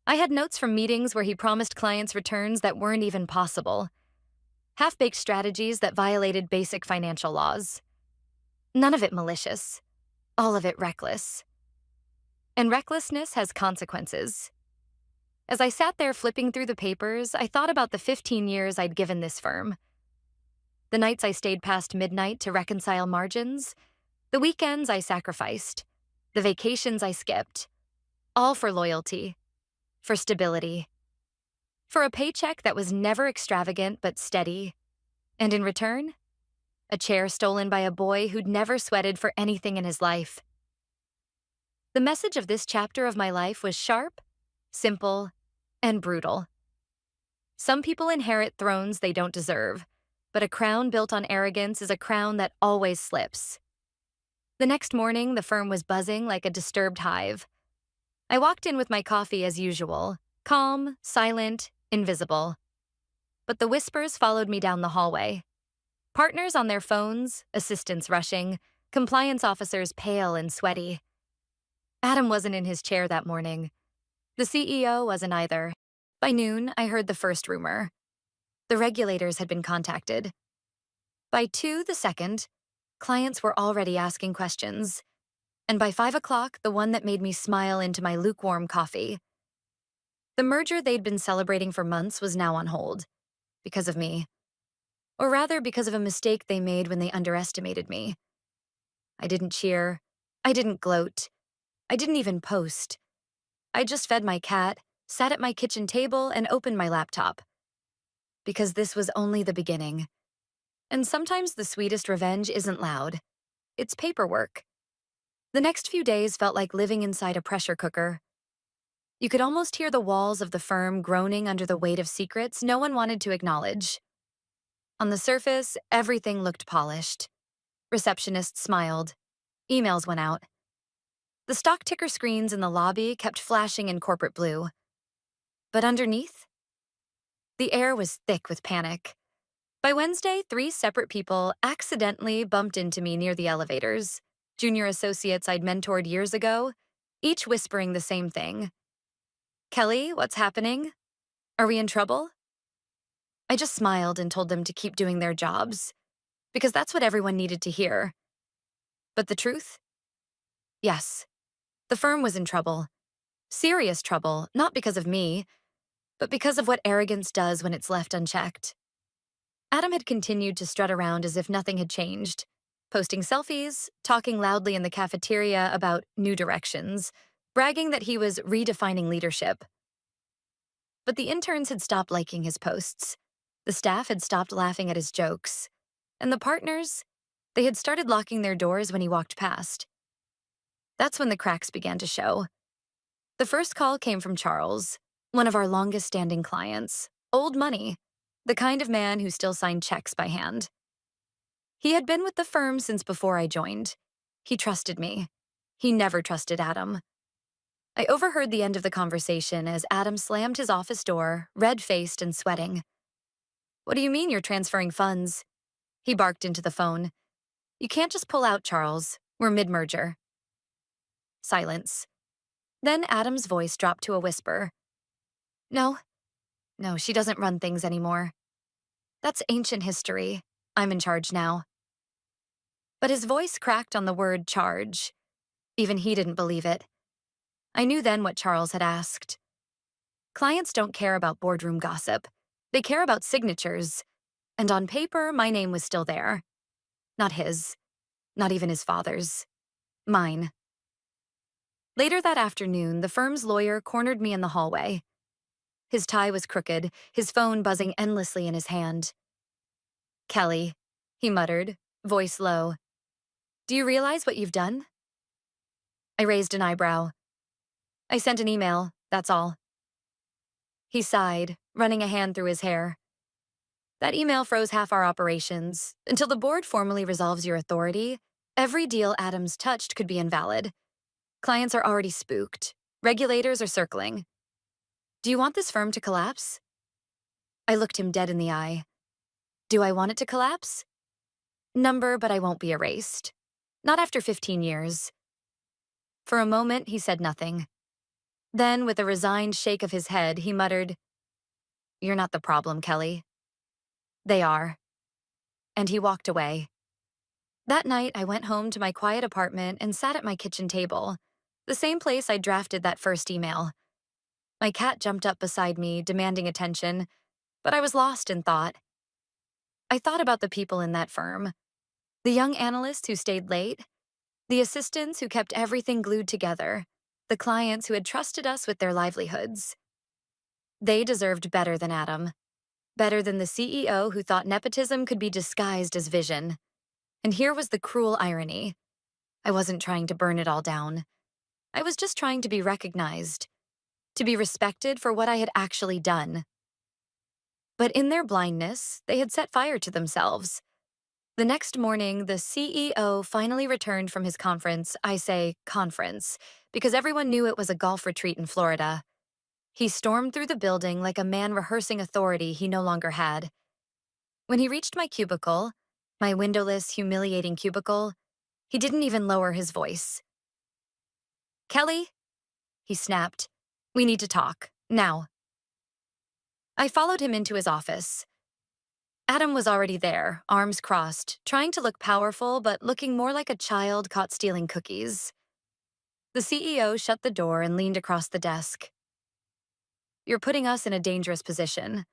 I had notes from meetings where he promised clients returns that weren't even possible. Half-baked strategies that violated basic financial laws. None of it malicious. All of it reckless. And recklessness has consequences. As I sat there flipping through the papers, I thought about the 15 years I'd given this firm. The nights I stayed past midnight to reconcile margins, the weekends I sacrificed, the vacations I skipped, all for loyalty, for stability, for a paycheck that was never extravagant but steady, and in return, a chair stolen by a boy who'd never sweated for anything in his life. The message of this chapter of my life was sharp, simple, and brutal. Some people inherit thrones they don't deserve, but a crown built on arrogance is a crown that always slips. The next morning, the firm was buzzing like a disturbed hive. I walked in with my coffee as usual, calm, silent, invisible. But the whispers followed me down the hallway. Partners on their phones, assistants rushing, compliance officers pale and sweaty. Adam wasn't in his chair that morning. The CEO wasn't either. By noon, I heard the first rumor. The regulators had been contacted. By 2 the second, clients were already asking questions. And by 5 o'clock, the one that made me smile into my lukewarm coffee. The merger they'd been celebrating for months was now on hold. Because of me. Or rather, because of a mistake they made when they underestimated me. I didn't cheer. I didn't gloat. I didn't even post. I just fed my cat, sat at my kitchen table, and opened my laptop. Because this was only the beginning. And sometimes the sweetest revenge isn't loud. It's paperwork. The next few days felt like living inside a pressure cooker. You could almost hear the walls of the firm groaning under the weight of secrets no one wanted to acknowledge. On the surface, everything looked polished. Receptionists smiled. Emails went out. The stock ticker screens in the lobby kept flashing in corporate blue. But underneath? The air was thick with panic. By Wednesday, 3 separate people accidentally bumped into me near the elevators. Junior associates I'd mentored years ago, each whispering the same thing. "Kelly, what's happening? Are we in trouble?" I just smiled and told them to keep doing their jobs, because that's what everyone needed to hear. But the truth? Yes, the firm was in trouble. Serious trouble, not because of me, but because of what arrogance does when it's left unchecked. Adam had continued to strut around as if nothing had changed, posting selfies, talking loudly in the cafeteria about new directions, bragging that he was redefining leadership. But the interns had stopped liking his posts. The staff had stopped laughing at his jokes. And the partners, they had started locking their doors when he walked past. That's when the cracks began to show. The first call came from Charles, one of our longest-standing clients. Old money, the kind of man who still signed checks by hand. He had been with the firm since before I joined. He trusted me. He never trusted Adam. I overheard the end of the conversation as Adam slammed his office door, red-faced and sweating. "What do you mean you're transferring funds?" He barked into the phone. "You can't just pull out, Charles. We're mid-merger." Silence. Then Adam's voice dropped to a whisper. No, she doesn't run things anymore. That's ancient history. I'm in charge now." But his voice cracked on the word charge. Even he didn't believe it. I knew then what Charles had asked. Clients don't care about boardroom gossip. They care about signatures. And on paper, my name was still there. Not his. Not even his father's. Mine. Later that afternoon, the firm's lawyer cornered me in the hallway. His tie was crooked, his phone buzzing endlessly in his hand. "Kelly," he muttered, voice low. "Do you realize what you've done?" I raised an eyebrow. "I sent an email, that's all." He sighed, running a hand through his hair. "That email froze half our operations. Until the board formally resolves your authority, every deal Adams touched could be invalid. Clients are already spooked. Regulators are circling. Do you want this firm to collapse?" I looked him dead in the eye. Do I want it to collapse? Number, but I won't be erased. Not after 15 years. For a moment, he said nothing. Then, with a resigned shake of his head, he muttered, "You're not the problem, Kelly." "They are." And he walked away. That night, I went home to my quiet apartment and sat at my kitchen table, the same place I drafted that first email. My cat jumped up beside me, demanding attention, but I was lost in thought. I thought about the people in that firm. The young analysts who stayed late, the assistants who kept everything glued together, the clients who had trusted us with their livelihoods. They deserved better than Adam. Better than the CEO who thought nepotism could be disguised as vision. And here was the cruel irony. I wasn't trying to burn it all down. I was just trying to be recognized, to be respected for what I had actually done. But in their blindness, they had set fire to themselves. The next morning, the CEO finally returned from his conference. I say conference, because everyone knew it was a golf retreat in Florida. He stormed through the building like a man rehearsing authority he no longer had. When he reached my cubicle, my windowless, humiliating cubicle, he didn't even lower his voice. "Kelly," he snapped, "we need to talk, now." I followed him into his office. Adam was already there, arms crossed, trying to look powerful but looking more like a child caught stealing cookies. The CEO shut the door and leaned across the desk. "You're putting us in a dangerous position.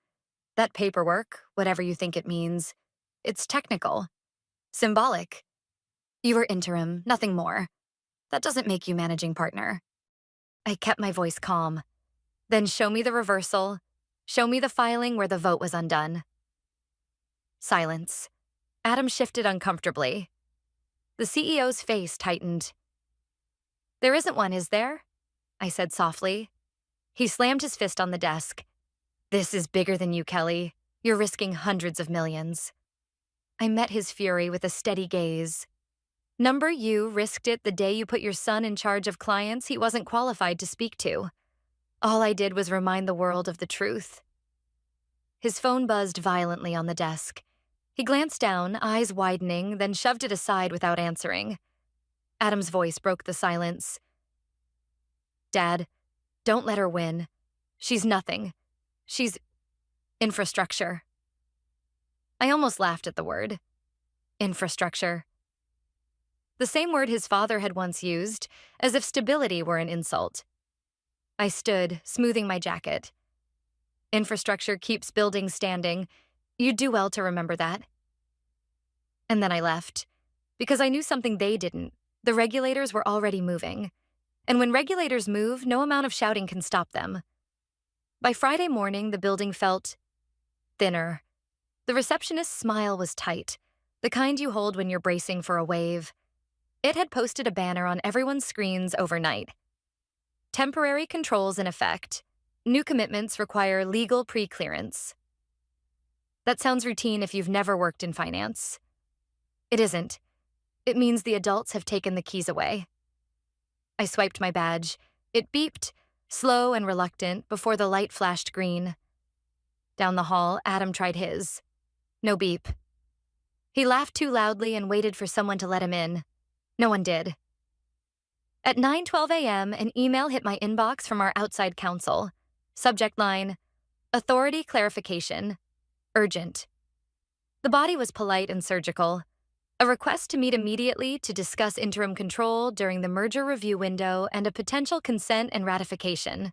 That paperwork, whatever you think it means, it's technical, symbolic. You were interim, nothing more. That doesn't make you managing partner." I kept my voice calm. "Then show me the reversal. Show me the filing where the vote was undone." Silence. Adam shifted uncomfortably. The CEO's face tightened. "There isn't one, is there?" I said softly. He slammed his fist on the desk. "This is bigger than you, Kelly. You're risking hundreds of millions." I met his fury with a steady gaze. Number you risked it the day you put your son in charge of clients he wasn't qualified to speak to. All I did was remind the world of the truth. His phone buzzed violently on the desk. He glanced down, eyes widening, then shoved it aside without answering. Adam's voice broke the silence. "Dad, don't let her win. She's nothing. She's infrastructure." I almost laughed at the word. Infrastructure. The same word his father had once used, as if stability were an insult. I stood, smoothing my jacket. Infrastructure keeps buildings standing. You'd do well to remember that. And then I left, because I knew something they didn't. The regulators were already moving. And when regulators move, no amount of shouting can stop them. By Friday morning, the building felt thinner. The receptionist's smile was tight, the kind you hold when you're bracing for a wave. It had posted a banner on everyone's screens overnight. Temporary controls in effect. New commitments require legal pre-clearance. That sounds routine if you've never worked in finance. It isn't. It means the adults have taken the keys away. I swiped my badge. It beeped, slow and reluctant, before the light flashed green. Down the hall, Adam tried his. No beep. He laughed too loudly and waited for someone to let him in. No one did. At 9:12 a.m., an email hit my inbox from our outside counsel. Subject line, authority clarification, urgent. The body was polite and surgical. A request to meet immediately to discuss interim control during the merger review window and a potential consent and ratification.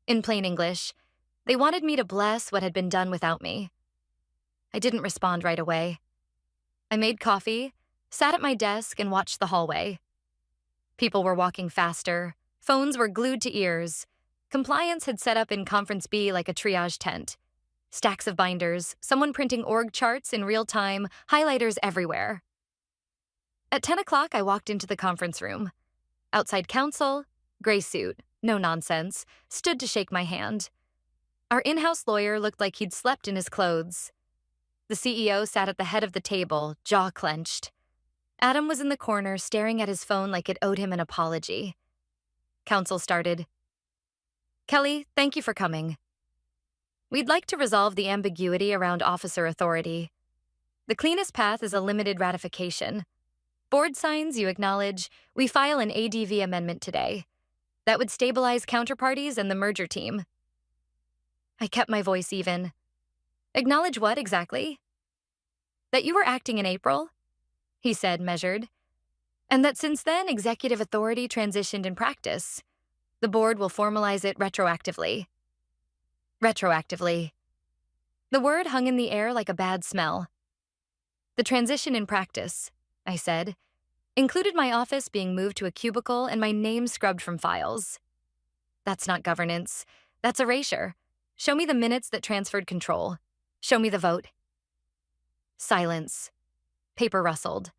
In plain English, they wanted me to bless what had been done without me. I didn't respond right away. I made coffee, sat at my desk, and watched the hallway. People were walking faster. Phones were glued to ears. Compliance had set up in Conference B like a triage tent. Stacks of binders, someone printing org charts in real time, highlighters everywhere. At 10 o'clock, I walked into the conference room. Outside counsel, gray suit, no nonsense, stood to shake my hand. Our in-house lawyer looked like he'd slept in his clothes. The CEO sat at the head of the table, jaw clenched. Adam was in the corner, staring at his phone like it owed him an apology. Counsel started. Kelly, thank you for coming. We'd like to resolve the ambiguity around officer authority. The cleanest path is a limited ratification. Board signs, you acknowledge. We file an ADV amendment today. That would stabilize counterparties and the merger team. I kept my voice even. Acknowledge what exactly? That you were acting in April, he said, measured. And that since then, executive authority transitioned in practice. The board will formalize it retroactively. Retroactively. The word hung in the air like a bad smell. The transition in practice, I said, included my office being moved to a cubicle and my name scrubbed from files. That's not governance. That's erasure. Show me the minutes that transferred control. Show me the vote. Silence. Paper rustled.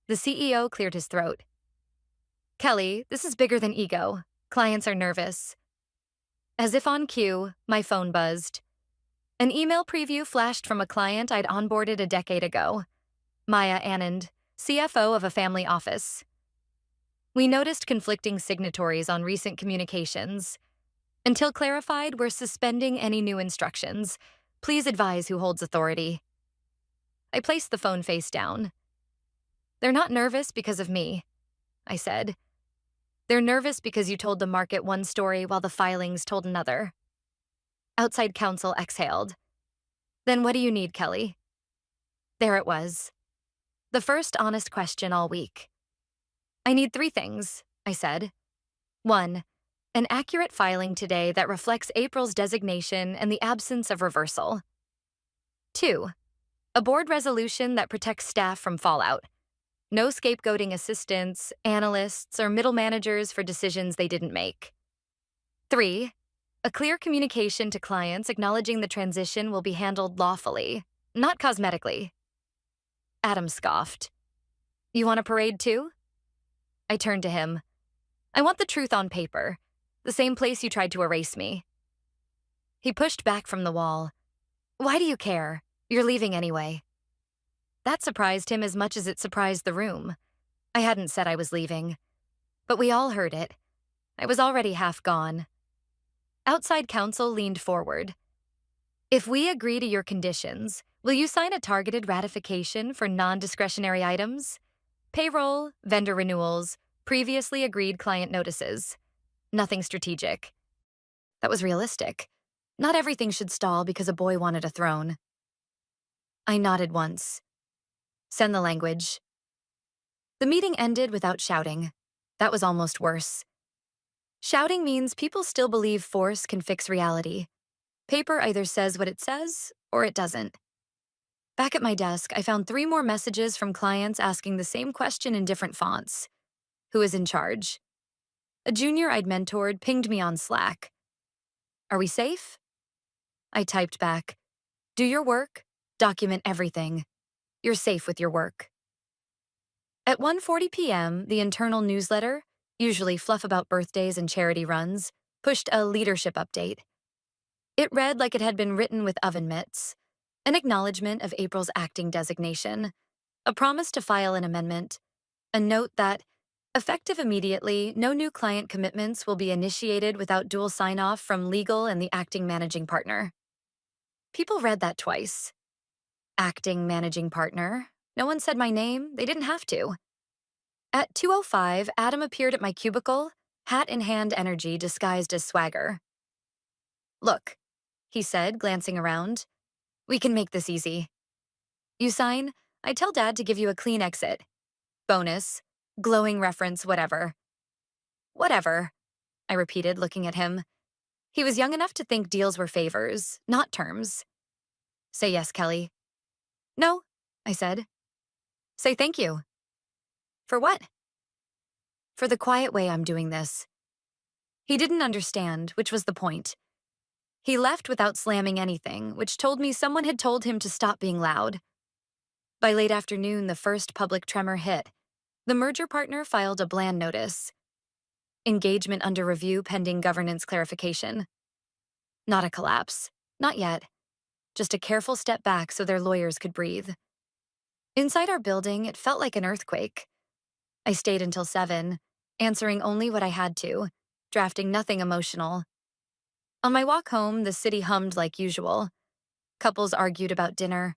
The CEO cleared his throat. Kelly, this is bigger than ego. Clients are nervous. As if on cue, my phone buzzed. An email preview flashed from a client I'd onboarded a decade ago. Maya Anand, CFO of a family office. We noticed conflicting signatories on recent communications. Until clarified, we're suspending any new instructions. Please advise who holds authority. I placed the phone face down. They're not nervous because of me, I said. They're nervous because you told the market one story while the filings told another. Outside counsel exhaled. Then what do you need, Kelly? There it was. The first honest question all week. I need 3 things, I said. 1, an accurate filing today that reflects April's designation and the absence of reversal. 2, a board resolution that protects staff from fallout. No scapegoating assistants, analysts, or middle managers for decisions they didn't make. 3, a clear communication to clients acknowledging the transition will be handled lawfully, not cosmetically. Adam scoffed. You want a parade too? I turned to him. I want the truth on paper, the same place you tried to erase me. He pushed back from the wall. Why do you care? You're leaving anyway. That surprised him as much as it surprised the room. I hadn't said I was leaving. But we all heard it. I was already half gone. Outside counsel leaned forward. If we agree to your conditions, will you sign a targeted ratification for non-discretionary items? Payroll, vendor renewals, previously agreed client notices. Nothing strategic. That was realistic. Not everything should stall because a boy wanted a throne. I nodded once. Send the language. The meeting ended without shouting. That was almost worse. Shouting means people still believe force can fix reality. Paper either says what it says or it doesn't. Back at my desk, I found 3 more messages from clients asking the same question in different fonts. Who is in charge? A junior I'd mentored pinged me on Slack. Are we safe? I typed back, do your work, document everything. You're safe with your work. At 1:40 p.m., the internal newsletter, usually fluff about birthdays and charity runs, pushed a leadership update. It read like it had been written with oven mitts, an acknowledgement of April's acting designation, a promise to file an amendment, a note that, effective immediately, no new client commitments will be initiated without dual sign-off from legal and the acting managing partner. People read that twice. Acting managing partner. No one said my name. They didn't have to. At 2:05, Adam appeared at my cubicle, hat in hand energy disguised as swagger. Look, he said, glancing around. We can make this easy. You sign, I tell Dad to give you a clean exit. Bonus, glowing reference, whatever. Whatever, I repeated, looking at him. He was young enough to think deals were favors, not terms. Say yes, Kelly. No, I said. Say thank you. For what? For the quiet way I'm doing this. He didn't understand, which was the point. He left without slamming anything, which told me someone had told him to stop being loud. By late afternoon, the first public tremor hit. The merger partner filed a bland notice. Engagement under review pending governance clarification. Not a collapse. Not yet. Just a careful step back so their lawyers could breathe. Inside our building, it felt like an earthquake. I stayed until 7, answering only what I had to, drafting nothing emotional. On my walk home, the city hummed like usual. Couples argued about dinner.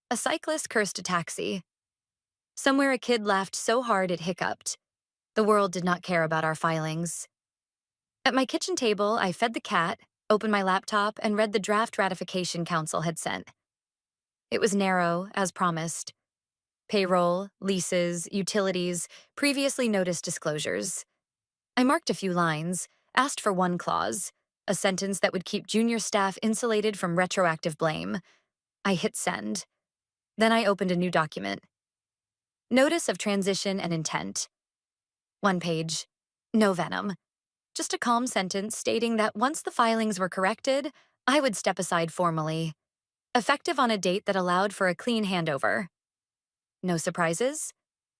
A cyclist cursed a taxi. Somewhere a kid laughed so hard it hiccuped. The world did not care about our filings. At my kitchen table, I fed the cat, opened my laptop, and read the draft ratification council had sent. It was narrow, as promised. Payroll, leases, utilities, previously noticed disclosures. I marked a few lines, asked for one clause, a sentence that would keep junior staff insulated from retroactive blame. I hit send. Then I opened a new document. Notice of transition and intent. 1 page. No venom. Just a calm sentence stating that once the filings were corrected, I would step aside formally, effective on a date that allowed for a clean handover. No surprises.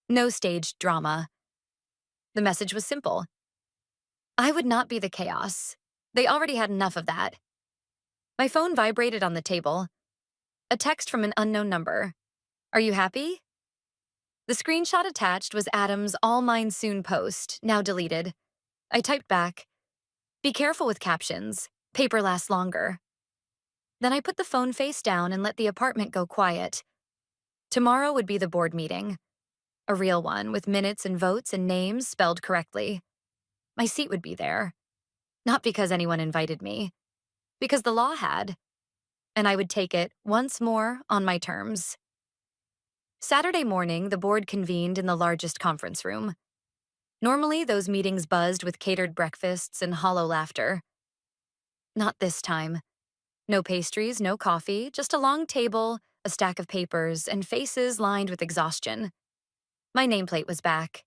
No staged drama. The message was simple. I would not be the chaos. They already had enough of that. My phone vibrated on the table. A text from an unknown number. Are you happy? The screenshot attached was Adam's all mine soon post, now deleted. I typed back, be careful with captions. Paper lasts longer. Then I put the phone face down and let the apartment go quiet. Tomorrow would be the board meeting. A real one, with minutes and votes and names spelled correctly. My seat would be there. Not because anyone invited me. Because the law had. And I would take it, once more, on my terms. Saturday morning, the board convened in the largest conference room. Normally, those meetings buzzed with catered breakfasts and hollow laughter. Not this time. No pastries, no coffee, just a long table, a stack of papers, and faces lined with exhaustion. My nameplate was back.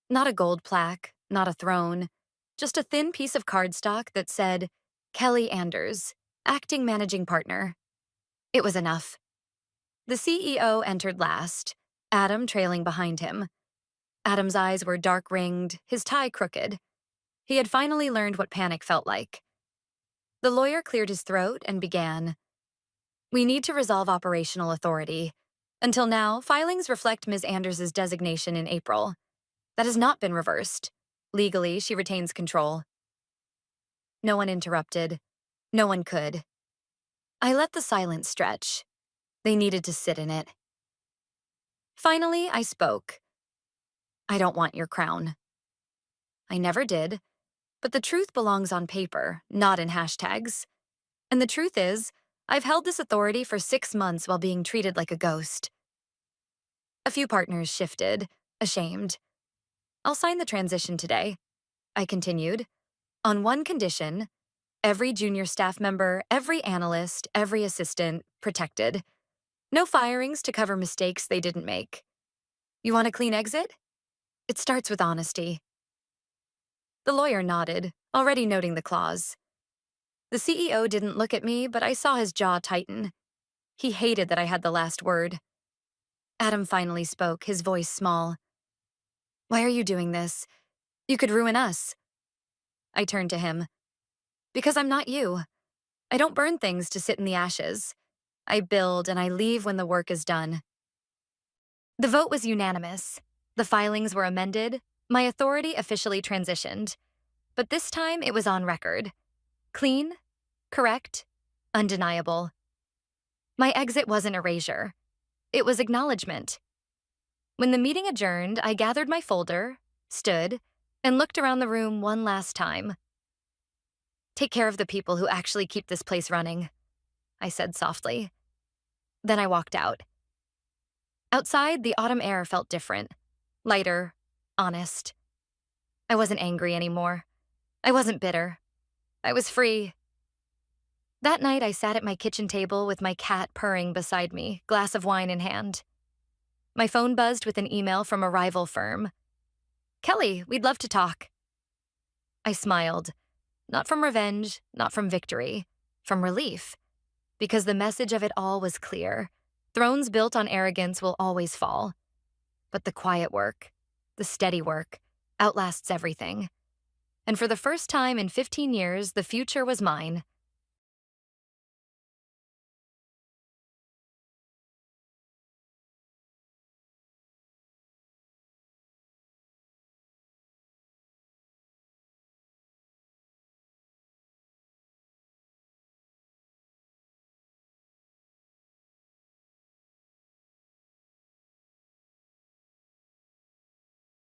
Not a gold plaque, not a throne, just a thin piece of cardstock that said, Kelly Anders, acting managing partner. It was enough. The CEO entered last, Adam trailing behind him. Adam's eyes were dark-ringed, his tie crooked. He had finally learned what panic felt like. The lawyer cleared his throat and began. We need to resolve operational authority. Until now, filings reflect Ms. Anders's designation in April. That has not been reversed. Legally, she retains control. No one interrupted. No one could. I let the silence stretch. They needed to sit in it. Finally, I spoke. I don't want your crown. I never did, but the truth belongs on paper, not in hashtags. And the truth is, I've held this authority for 6 months while being treated like a ghost. A few partners shifted, ashamed. I'll sign the transition today, I continued, on one condition. Every junior staff member, every analyst, every assistant, protected. No firings to cover mistakes they didn't make. You want a clean exit? It starts with honesty. The lawyer nodded, already noting the clause. The CEO didn't look at me, but I saw his jaw tighten. He hated that I had the last word. Adam finally spoke, his voice small. Why are you doing this? You could ruin us. I turned to him. Because I'm not you. I don't burn things to sit in the ashes. I build and I leave when the work is done. The vote was unanimous. The filings were amended. My authority officially transitioned. But this time it was on record. Clean, correct, undeniable. My exit wasn't erasure. It was acknowledgement. When the meeting adjourned, I gathered my folder, stood, and looked around the room one last time. Take care of the people who actually keep this place running, I said softly. Then I walked out. Outside, the autumn air felt different, lighter, honest. I wasn't angry anymore. I wasn't bitter. I was free. That night, I sat at my kitchen table with my cat purring beside me, glass of wine in hand. My phone buzzed with an email from a rival firm. Kelly, we'd love to talk. I smiled. Not from revenge, not from victory, from relief. Because the message of it all was clear. Thrones built on arrogance will always fall. But the quiet work, the steady work, outlasts everything. And for the first time in 15 years, the future was mine.